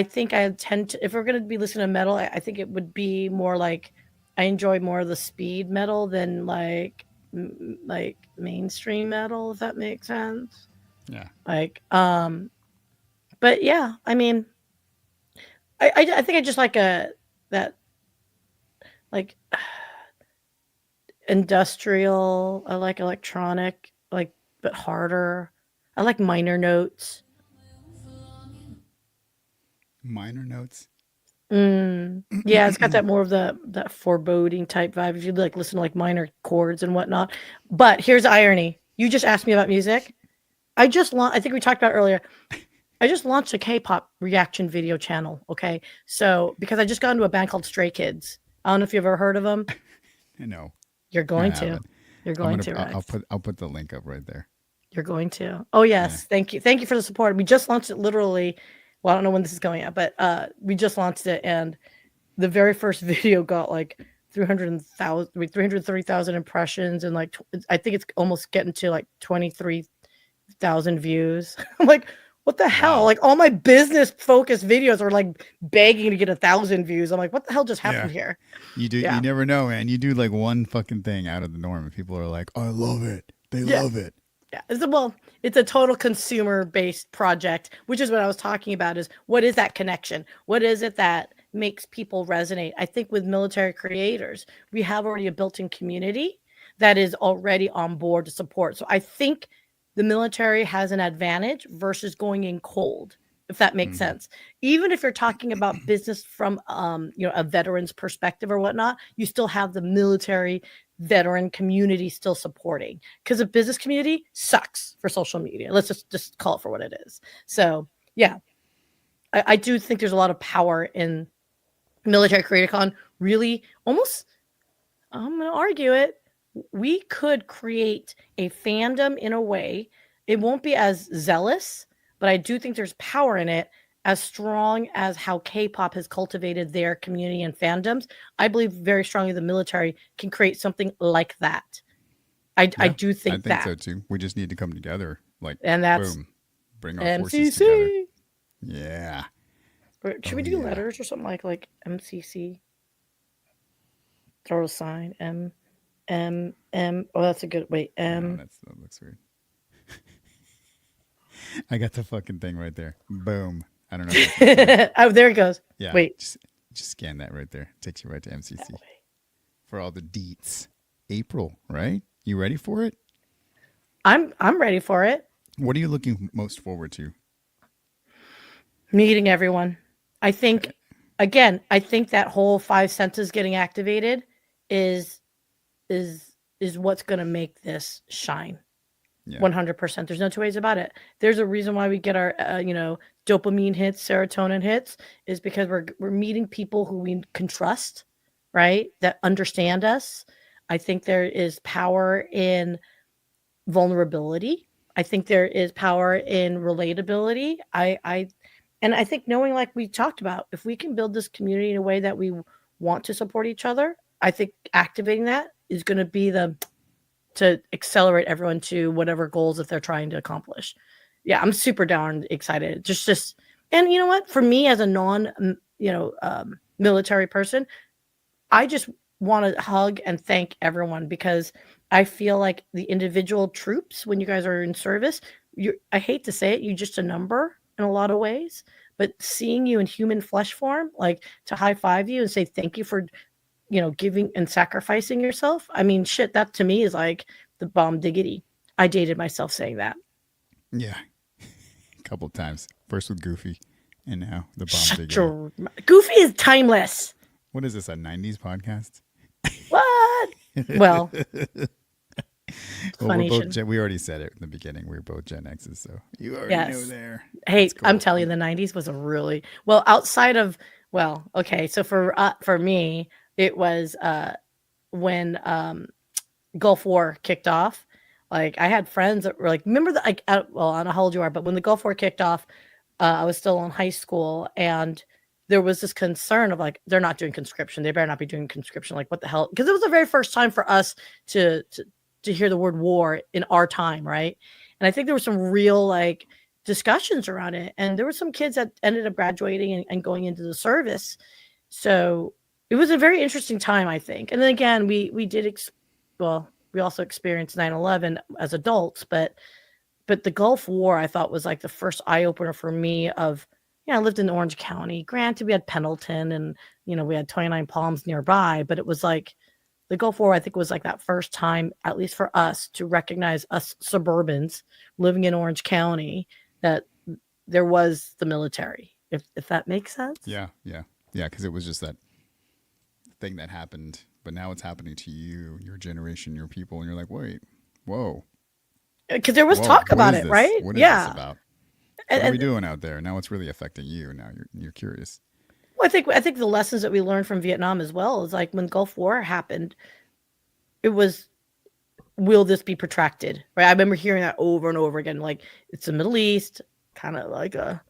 think I tend to if we're gonna be listening to metal, I think it would be more like I enjoy more of the speed metal than like mainstream metal, if that makes sense. Yeah. Like, but yeah, I mean, I think I just like a that like industrial. I like electronic, like but harder. I like minor notes. Minor notes. Yeah, it's got that more of that foreboding type vibe if you like listen to like minor chords and whatnot. But here's the irony. You just asked me about music. I think we talked about earlier. I just launched a K-pop reaction video channel. Okay, so because I just got into a band called Stray Kids. I don't know if you've ever heard of them. No, You're I going to. haven't. You're I'm going gonna. to, I'll Rex. put. I'll put the link up right there. You're going to. Oh Yeah. yes, thank you. Thank you for the support. We just launched it literally. Well, I don't know when this is going out, but we just launched it, and the very first video got like 300,000, 330,000 impressions, and like I think it's almost getting to like 23,000 views. I'm like, what the hell? Wow. Like all my business focused videos are like begging to get 1,000 views. I'm like, what the hell just Yeah. happened here? You do. You Yeah, never know, man. You do like one fucking thing out of the norm, and people are like, "I love it. They yeah. love it." Yeah, it's a total consumer-based project, which is what I was talking about is what is that connection? What is it that makes people resonate? I think with military creators, we have already a built-in community that is already on board to support. So I think the military has an advantage versus going in cold, if that makes Hmm. sense. Even if you're talking about business from a veteran's perspective or whatnot, you still have the military veteran community still supporting because the business community sucks for social media. Let's just call it for what it is. So yeah, I do think there's a lot of power in military creator con. Really, almost I'm gonna argue it. We could create a fandom in a way. It won't be as zealous, but I do think there's power in it as strong as how K-pop has cultivated their community and fandoms. I believe very strongly the military can create something like that. I Yeah, do I think think that. so too. We just need to come together. Like, And that's boom, bring our forces together. MCC. Yeah. Or should Oh we do yeah. letters or something like MCC? Throw a sign M. Oh, that's a good wait. No, M. that looks weird. I got the fucking thing right there. Boom. I don't know if you can see it. Oh, there it goes. Yeah. Wait. Just scan that right there. Takes you right to That MCC way. for all the deets. April, right? You ready for it? I'm ready for it. What are you looking most forward to? Meeting everyone. I think again, I think that whole five senses getting activated is is is what's going to make this shine. Yeah. 100%. There's no two ways about it. There's a reason why we get our dopamine hits, serotonin hits is because we're meeting people who we can trust, right? That understand us. I think there is power in vulnerability. I think there is power in relatability. And I think knowing, like we talked about, if we can build this community in a way that we want to support each other, I think activating that is going to be the to accelerate everyone to whatever goals that they're trying to accomplish. Yeah, I'm super darn excited. Just and you know what? For me as a military person, I just want to hug and thank everyone because I feel like the individual troops when you guys are in service, I hate to say it, you're just a number in a lot of ways, but seeing you in human flesh form, like to high five you and say thank you for giving and sacrificing yourself. I mean, shit, that to me is like the bomb diggity. I dated myself saying that. Yeah, a couple of times. First with Goofy, and now the bomb Shut diggity. your Goofy is timeless. What is this, a 90s podcast? What? Well, Well, we're funny both, should. we already said it in the beginning. We're both Gen X's, so you already know Yes. there. Hey, That's I'm cool. telling you, the '90s was a really well outside of well, okay. So for me, it was when Gulf War kicked off. Like I had friends that were like, remember the like, well, I don't know how old you are, but when the Gulf War kicked off, I was still in high school, and there was this concern of like they're not doing conscription. They better not be doing conscription. Like what the hell? Because it was the very first time for us to hear the word war in our time, right? And I think there were some real like discussions around it, and there were some kids that ended up graduating and going into the service. So it was a very interesting time, I think. And then again, we did well, we also experienced 9/11 as adults, but the Gulf War I thought was like the first eye opener for me of yeah, I lived in Orange County. Granted, we had Pendleton and we had 29 Palms nearby, but it was like the Gulf War, I think, was like that first time, at least for us, to recognize us suburbans living in Orange County that there was the military, if that makes sense. Yeah, yeah, yeah. Because it was just that thing that happened, but now it's happening to you, your generation, your people, and you're like, wait, whoa, Because there was whoa, talk what about is it, this? right? What is this Yeah. about? And, What are we and doing out there? Now it's really affecting you. Now you're curious. well, I think the lessons that we learned from Vietnam as well is like when Gulf War happened, it was will this be protracted? Right. I remember hearing that over and over again. Like it's the Middle East, kind of like a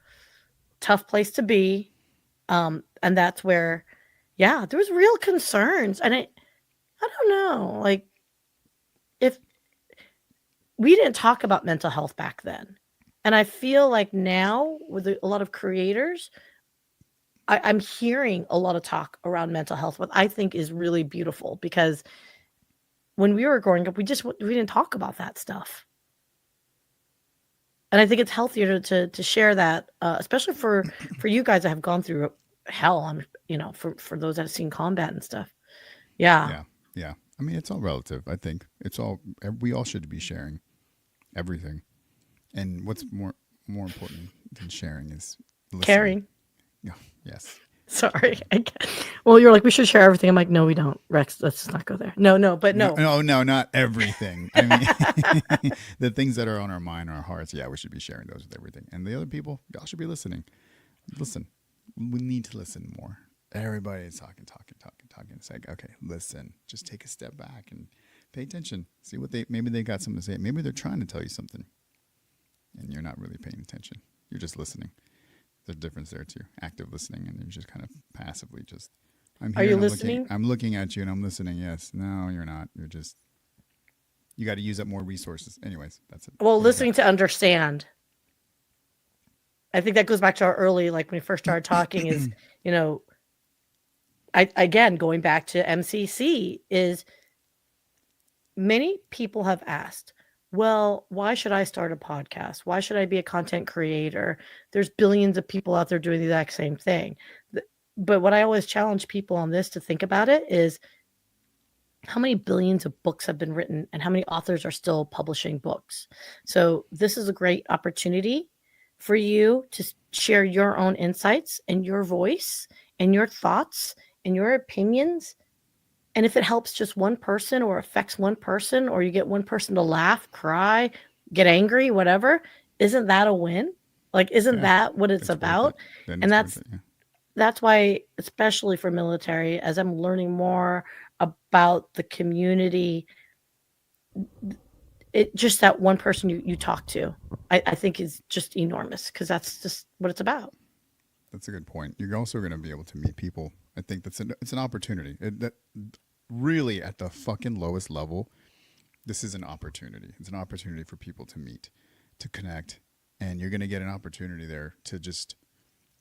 tough place to be. And that's where, yeah, there was real concerns. And I don't know, like if we didn't talk about mental health back then. And I feel like now with a lot of creators, I'm hearing a lot of talk around mental health, what I think is really beautiful because when we were growing up, we didn't talk about that stuff. And I think it's healthier to share that, especially for you guys that have gone through hell. For those that have seen combat and stuff. Yeah. Yeah, yeah. I mean, it's all relative. I think it's all. We all should be sharing everything. And what's more important than sharing is listening. Caring. Yeah. Yes. Sorry. Well, you're like, we should share everything. I'm like, no, we don't. Rex, let's just not go there. No, but No, no. no, no, not everything. I mean, the things that are on our mind, our hearts. Yeah, we should be sharing those with everything. And the other people, y'all should be listening. Listen. We need to listen more. Everybody is talking. It's like, okay, listen. Just take a step back and pay attention. See what maybe they got something to say. Maybe they're trying to tell you something, and you're not really paying attention. You're just listening. There's a difference there too. Active listening, and you're just kind of passively just. I'm Are here. you And listening? I'm looking at you, and I'm listening. Yes. No, you're not. You're just. You got to use up more resources. Anyways, that's it. Well, What do you got? listening to understand. I think that goes back to our early, like when we first started talking, is, you know, I again going back to MCC is many people have asked, well, why should I start a podcast? Why should I be a content creator? There's billions of people out there doing the exact same thing. But what I always challenge people on this to think about it is how many billions of books have been written and how many authors are still publishing books. So this is a great opportunity for you to share your own insights and your voice and your thoughts and your opinions. And if it helps just one person or affects one person, or you get one person to laugh, cry, get angry, whatever, isn't that a win? Like, isn't Yeah, that what it's it's worth it. about? Then And it's worth it. Yeah. that's why, especially for military, as I'm learning more about the community, it just that one person you talk to, I think is just enormous because that's just what it's about. That's a good point. You're also going to be able to meet people. I think it's an opportunity. That really at the fucking lowest level, this is an opportunity. It's an opportunity for people to meet, to connect, and you're going to get an opportunity there to just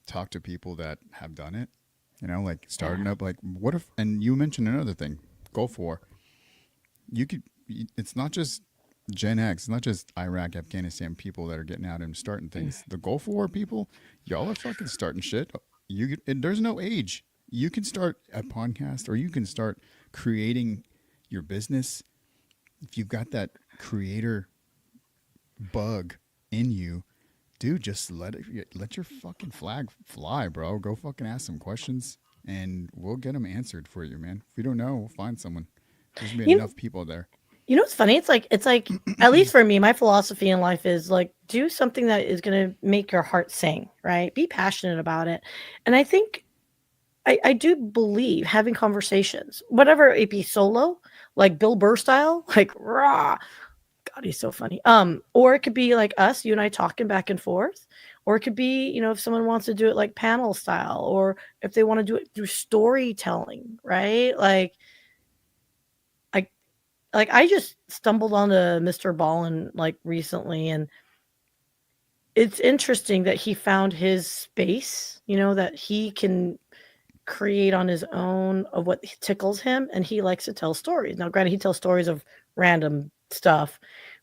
talk to people that have done it. You know, like starting Yeah. up. Like, what if? And you mentioned another thing, Gulf War. You could. It's not just Gen X. It's not just Iraq, Afghanistan people that are getting out and starting things. The Gulf War people, y'all are fucking starting shit. There's no age. You can start a podcast or you can start creating your business. If you've got that creator bug in you, dude, just let your fucking flag fly, bro. Go fucking ask some questions and we'll get them answered for you, man. If we don't know, we'll find someone. There's gonna be You enough people there. you know what's funny? It's like at least for me, my philosophy in life is like do something that is gonna make your heart sing, right? Be passionate about it. And I think I do believe having conversations, whatever it be solo, like Bill Burr style, like raw. God, he's so funny. Or it could be like us, you and I talking back and forth, or it could be, if someone wants to do it like panel style, or if they want to do it through storytelling, right? I like I just stumbled onto Mr. Ballin like recently, and it's interesting that he found his space, that he can create on his own of what tickles him, and he likes to tell stories. Now, granted, he tells stories of random stuff,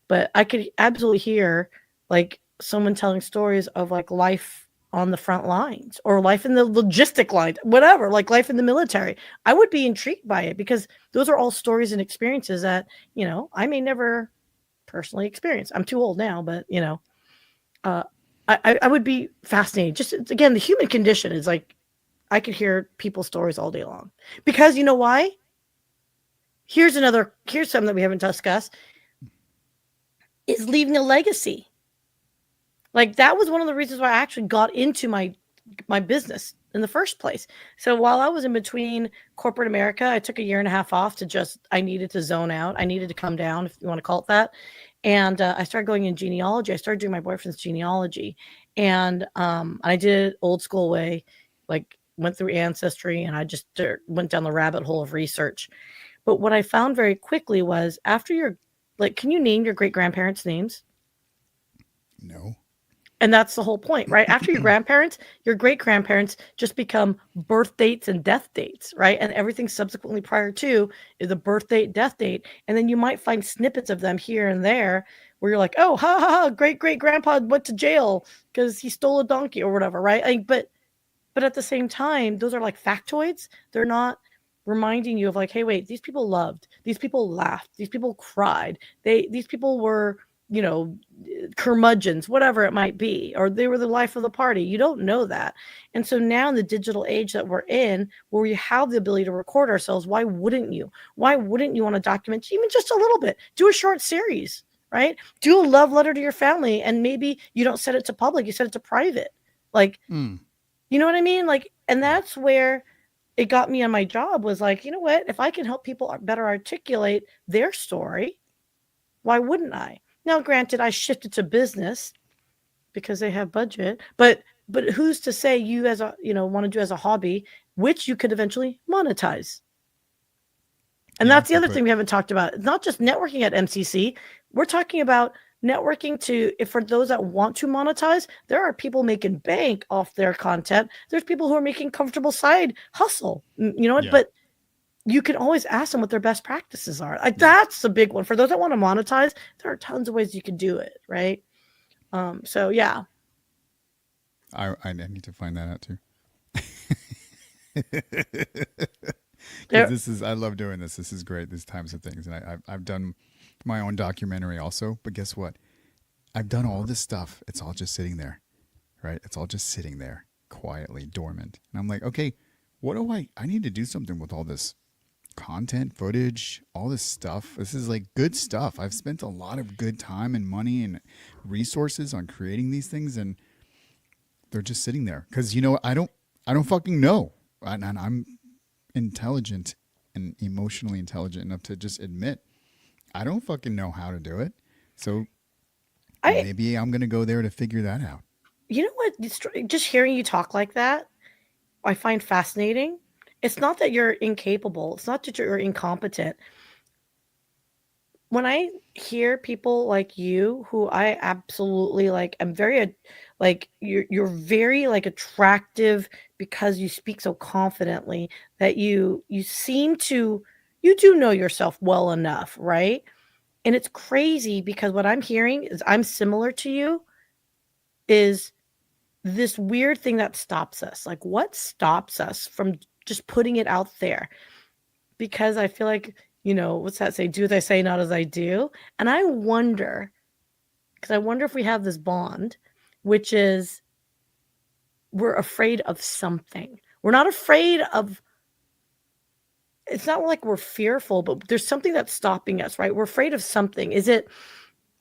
but I could absolutely hear like someone telling stories of like life on the front lines or life in the logistic lines, whatever, like life in the military. I would be intrigued by it because those are all stories and experiences that, I may never personally experience. I'm too old now, but uh, I would be fascinated. Just again, the human condition is like I could hear people's stories all day long because you know why? Here's something that we haven't discussed is leaving a legacy. Like that was one of the reasons why I actually got into my business in the first place. So while I was in between corporate America, I took a year and a half off to I needed to zone out. I needed to come down, if you want to call it that. And I started going in genealogy. I started doing my boyfriend's genealogy, and I did it old school way, like went through ancestry, and I just went down the rabbit hole of research. But what I found very quickly was after your like, can you name your great grandparents' names? No. And that's the whole point, right? After your grandparents, your great grandparents just become birth dates and death dates, right? And everything subsequently prior to is a birth date, death date. And then you might find snippets of them here and there where you're like, oh, ha ha ha, great great grandpa went to jail because he stole a donkey or whatever, right? Like, but at the same time, those are like factoids. They're not reminding you of like, hey, wait, these people loved, these people laughed, these people cried. These people were, you know, curmudgeons, whatever it might be, or they were the life of the party. You don't know that. And so now in the digital age that we're in, where we have the ability to record ourselves, why wouldn't you? Why wouldn't you want to document even just a little bit? Do a short series, right? Do a love letter to your family, and maybe you don't set it to public, you set it to private. Like, Mm. you know what I mean? Like, and Yeah. that's where it got me on my job was like, you know what? If I can help people better articulate their story, why wouldn't I? Now, granted, I shifted to business because they have budget, but who's to say you as a want to do as a hobby, which you could eventually monetize? And Yeah. that's the other thing we haven't talked about. It's not just networking at MCC. We're talking about networking if for those that want to monetize, there are people making bank off their content. There's people who are making comfortable side hustle. You know what? Yeah. But you can always ask them what their best practices are. Like Yeah. that's the big one. For those that want to monetize, there are tons of ways you can do it, right? So yeah. I need to find that out too. Because There I love doing this. This is great. These types of things, and I've done my own documentary also. But guess what? I've done all this stuff. It's all just sitting there, right? It's all just sitting there quietly, dormant. And I'm like, okay, what do I need to do something with all this content, footage, all this stuff. This is like good stuff. I've spent a lot of good time and money and resources on creating these things, and they're just sitting there because I don't fucking know, and I'm intelligent and emotionally intelligent enough to just admit I don't fucking know how to do it. So I maybe I'm gonna go there to figure that out. you know what? Just hearing you talk like that, I find fascinating. It's not that you're incapable. It's not that you're incompetent. When I hear people like you who I absolutely like, I'm very like you're very like attractive because you speak so confidently that you seem to you do know yourself well enough, right? And it's crazy because what I'm hearing is I'm similar to you is this weird thing that stops us. Like what stops us from just putting it out there because I feel like, what's that say? Do as I say, not as I do. And I wonder, because I wonder if we have this bond, which is we're afraid of something. We're not afraid of, it's not like we're fearful, but there's something that's stopping us, right? We're afraid of something. Is it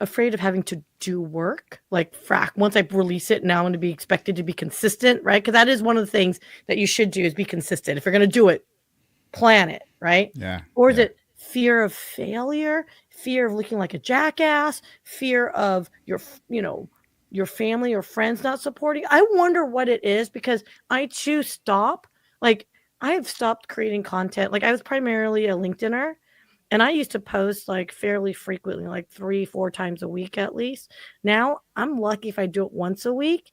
afraid of having to do work? Like, frack, once I release it, now I'm going to be expected to be consistent, right? Because that is one of the things that you should do is be consistent. If you're going to do it, plan it, right? Yeah. Or is Yeah. it fear of failure, fear of looking like a jackass, fear of your family or friends not supporting? I wonder what it is because I too stop. Like, I have stopped creating content. Like, I was primarily a LinkedIner and I used to post like fairly frequently, like 3-4 times a week at least. Now I'm lucky if I do it once a week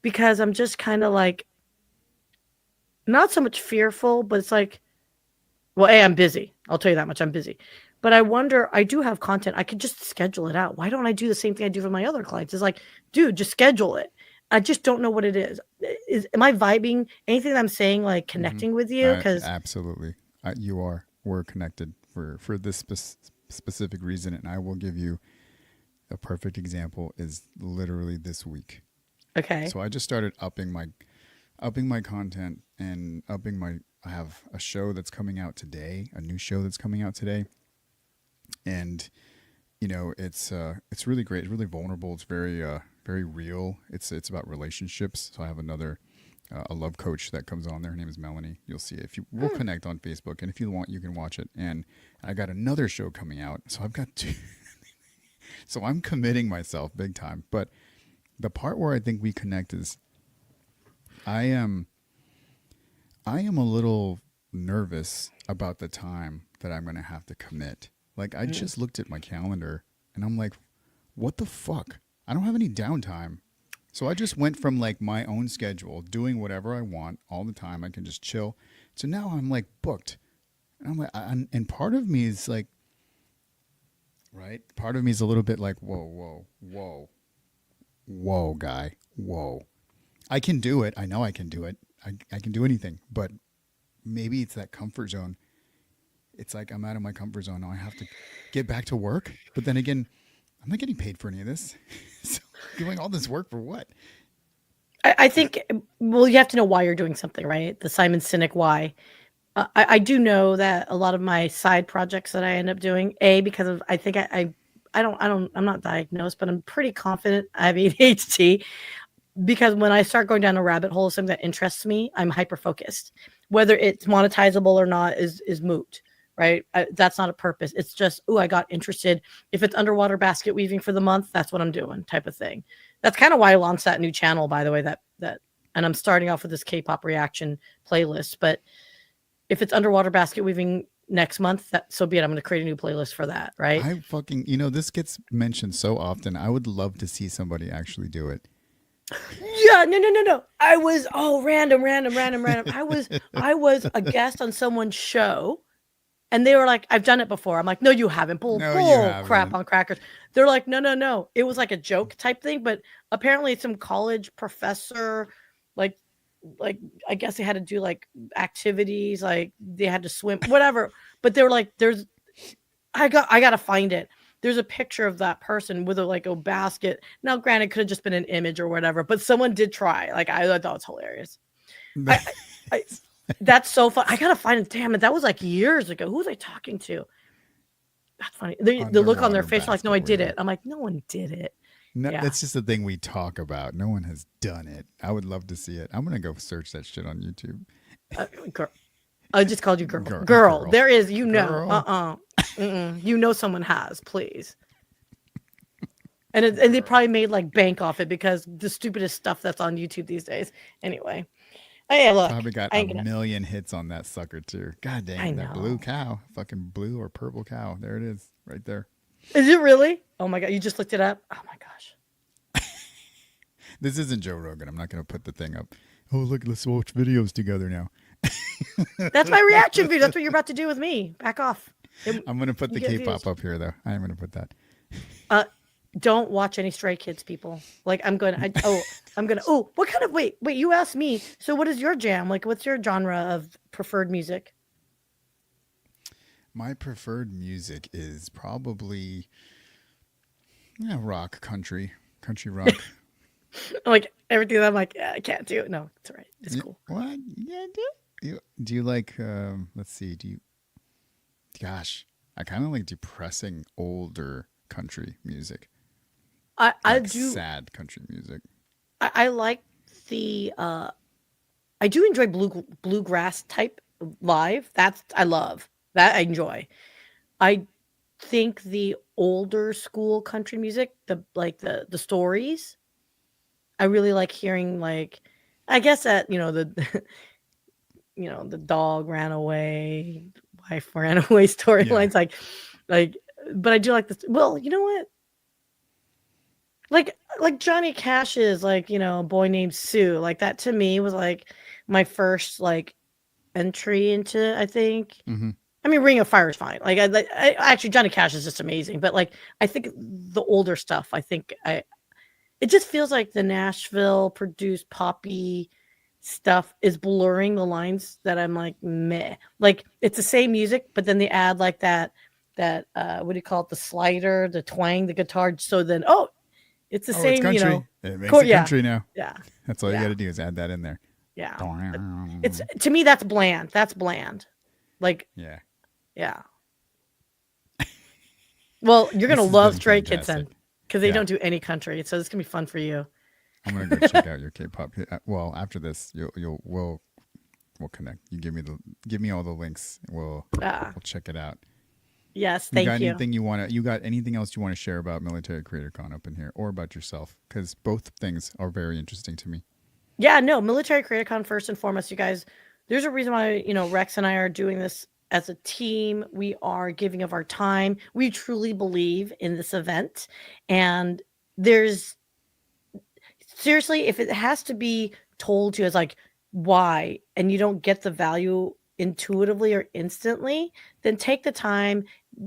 because I'm just kind of like not so much fearful, but it's like, well, A, I'm busy. I'll tell you that much. I'm busy. But I wonder, I do have content. I could just schedule it out. Why don't I do the same thing I do for my other clients? It's like, dude, just schedule it. I just don't know what it is. Am I vibing? Anything that I'm saying, like connecting with you? Because Absolutely. You are. We're connected for this specific reason. And I will give you a perfect example is literally this week. okay, So I just started upping my content and I have a show that's coming out today, a new show that's coming out today. And it's really great. It's really vulnerable. It's very real. It's about relationships. So I have another a love coach that comes on there. Her name is Melanie. You'll see it. We'll connect on Facebook, and if you want, you can watch it. And I got another show coming out, so I've got two. So I'm committing myself big time. But the part where I think we connect is I am a little nervous about the time that I'm going to have to commit. Like, I just looked at my calendar and I'm like, what the fuck? I don't have any downtime. So I just went from like my own schedule, doing whatever I want all the time. I can just chill. So now I'm like booked. And I'm like, and part of me is like, right? Part of me is a little bit like, whoa, guy, whoa. I can do it. I know I can do it. I can do anything. But maybe it's that comfort zone. It's like I'm out of my comfort zone. Now I have to get back to work. But then again, I'm not getting paid for any of this. So doing all this work for what? I think, well, you have to know why you're doing something, right? The Simon Sinek why. I do know that a lot of my side projects that I end up doing, because of I think I'm not diagnosed, but I'm pretty confident I have ADHD because when I start going down a rabbit hole of something that interests me, I'm hyper focused. Whether it's monetizable or not is moot, right? That's not a purpose. It's just, I got interested. If it's underwater basket weaving for the month, that's what I'm doing, type of thing. That's kind of why I launched that new channel, by the way. And I'm starting off with this K-pop reaction playlist. But if it's underwater basket weaving next month, so be it. I'm going to create a new playlist for that, right? I fucking, this gets mentioned so often. I would love to see somebody actually do it. Yeah, no. I was random. I was a guest on someone's show, and they were like, "I've done it before." I'm like, "No, you haven't." Bull crap on crackers. They're like, "No. It was like a joke type thing, but apparently some college professor, like I guess they had to do like activities, like they had to swim, whatever. But they were like, I got to find it. There's a picture of that person with a basket. Now, granted, it could have just been an image or whatever, but someone did try. Like, I thought it was hilarious. That's so fun. I gotta find it. Damn it, that was like years ago. Who was I talking to? That's funny. The look on their face, like, no, I did it. I'm like, no one did it. No, Yeah. That's just the thing we talk about. No one has done it. I would love to see it. I'm gonna go search that shit on YouTube. Girl. I just called you girl. Girl. There is, someone has, please. And they probably made like bank off it because the stupidest stuff that's on YouTube these days. Anyway. Hey, look. Probably got a million hits on that sucker too. God dang, that blue cow. Fucking blue or purple cow. There it is. Right there. Is it really? Oh my God. You just looked it up? Oh my gosh. This isn't Joe Rogan. I'm not going to put the thing up. Oh, look, let's watch videos together now. That's my reaction video. That's what you're about to do with me. Back off. I'm going to put the K-pop up here, though. I am going to put that. don't watch any Stray Kids, people. Like what kind of wait, you asked me. So what is your jam? Like what's your genre of preferred music? My preferred music is probably rock, country rock. Like everything that I'm like, I can't do it. No, it's all right. It's Yeah, cool. what? Yeah, do you like? Let's see. Do you? Gosh, I kind of like depressing older country music, I like do sad country music. I like the I do enjoy bluegrass type live. That's I love. That I enjoy. I think the older school country music, the stories, I really like hearing like I guess that, the the dog ran away, wife ran away Yeah, storylines like but I do like this. Well, you know what? Like Johnny Cash's like, Boy Named Sue. Like that to me was like my first like entry into I think. hmm, I mean, Ring of Fire is fine. Actually Johnny Cash is just amazing, but like I think the older stuff, I think I it just feels like the Nashville produced poppy stuff is blurring the lines that I'm like meh. Like it's the same music, but then they add like that what do you call it? The slider, the twang, the guitar. So then it's the oh, it's same, country. It makes chord. it Yeah, country now. yeah, That's all you got yeah, to do is add that in there. yeah. It's to me that's bland. That's bland. Like Yeah, yeah. Well, you're gonna this has love been Stray Kids fantastic. then, because they Yeah, don't do any country, so this is gonna be fun for you. I'm gonna go check out your K-pop. Well, after this, we'll connect. You give me all the links. Ah, We'll check it out. yes, You got thank you. anything you want to? You got anything else you want to share about Military Creator Con up in here, or about yourself? Because both things are very interesting to me. Yeah, no, Military Creator Con first and foremost, you guys. There's a reason why, Rex and I are doing this as a team. We are giving of our time. We truly believe in this event. And there's seriously, if it has to be told to you as like why, and you don't get the value intuitively or instantly, then take the time,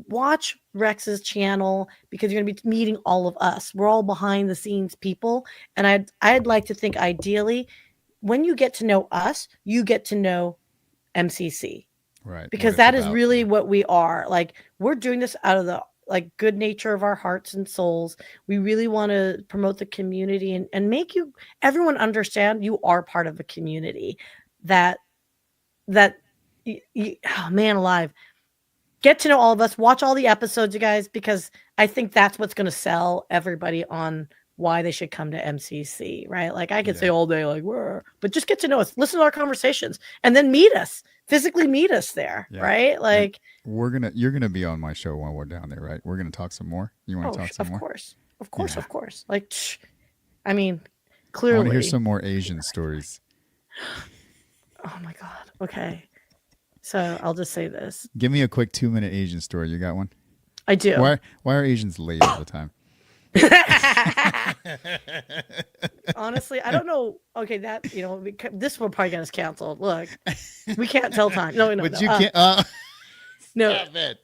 watch Rex's channel because you're going to be meeting all of us. We're all behind the scenes people, and I'd like to think ideally when you get to know us, you get to know MCC Right. What because it's that is about. really Yeah. what we are. Like we're doing this out of the like good nature of our hearts and souls. We really want to promote the community and make you everyone understand you are part of a community that that oh man alive. Get to know all of us, watch all the episodes, you guys, because I think that's what's going to sell everybody on why they should come to MCC, right? Like I could say Yeah. all day, like, where, but just get to know us, listen to our conversations, and then meet us, physically meet us there, Yeah. right? And Like, you're gonna be on my show when we're down there, right? We're gonna talk some more. You want to oh, talk some of more? course, of course, Yeah. of course. Like, I mean, I want to hear clearly. some more Asian stories. Oh my God. Okay. So I'll just say this. Give me a quick 2 minute Asian story. You got one? I do. Why are Asians late all the time? Honestly, I don't know. Okay, that this will probably get us canceled. Look, we can't tell time. No, no, But no. you can't. No, Stop it.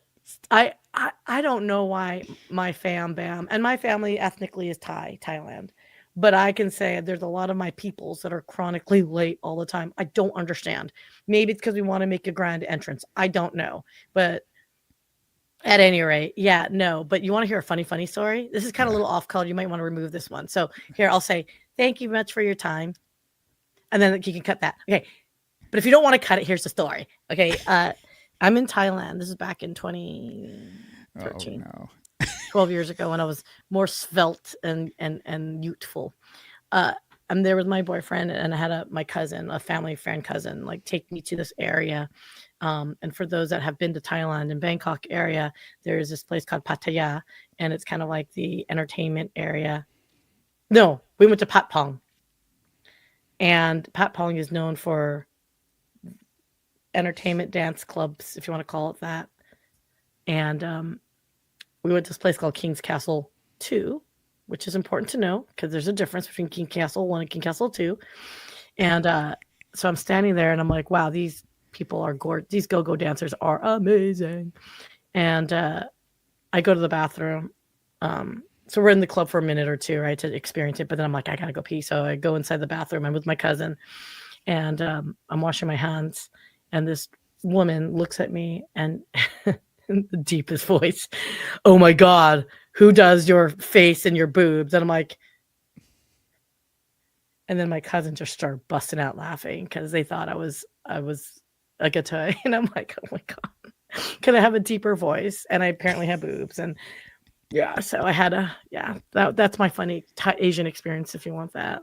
I don't know why my fam bam and my family ethnically is Thailand, but I can say there's a lot of my peoples that are chronically late all the time. I don't understand. Maybe it's because we want to make a grand entrance. I don't know, but at any rate, yeah, no. But you want to hear a funny story? This is kind of a Yeah. little off color. You might want to remove this one. So here, I'll say thank you much for your time, and then you can cut that. Okay, but if you don't want to cut it, here's the story. Okay, I'm in Thailand. This is back in Oh 2013, no. 12 years ago when I was more svelte and youthful. Uh, I'm there with my boyfriend, and I had my cousin, a family friend cousin, like take me to this area. And for those that have been to Thailand and Bangkok area, there's this place called Pattaya, and it's kind of like the entertainment area. No, we went to Patpong, and Patpong is known for entertainment dance clubs, if you want to call it that. And we went to this place called King's Castle 2, which is important to know because there's a difference between King Castle 1 and King Castle 2. And so I'm standing there and I'm like, wow, these people are gorgeous. These go-go dancers are amazing. And I go to the bathroom. So we're in the club for a minute or two, right, to experience it. But then I'm like, I gotta go pee. So I go inside the bathroom. I'm with my cousin, and I'm washing my hands, and this woman looks at me and in the deepest voice, "Oh my God, who does your face and your boobs?" And I'm like, and then my cousin just started busting out laughing because they thought I was a guitar, and I'm like, oh my God, can I have a deeper voice? And I apparently have boobs, and yeah, so I had a that's my funny Asian experience if you want that.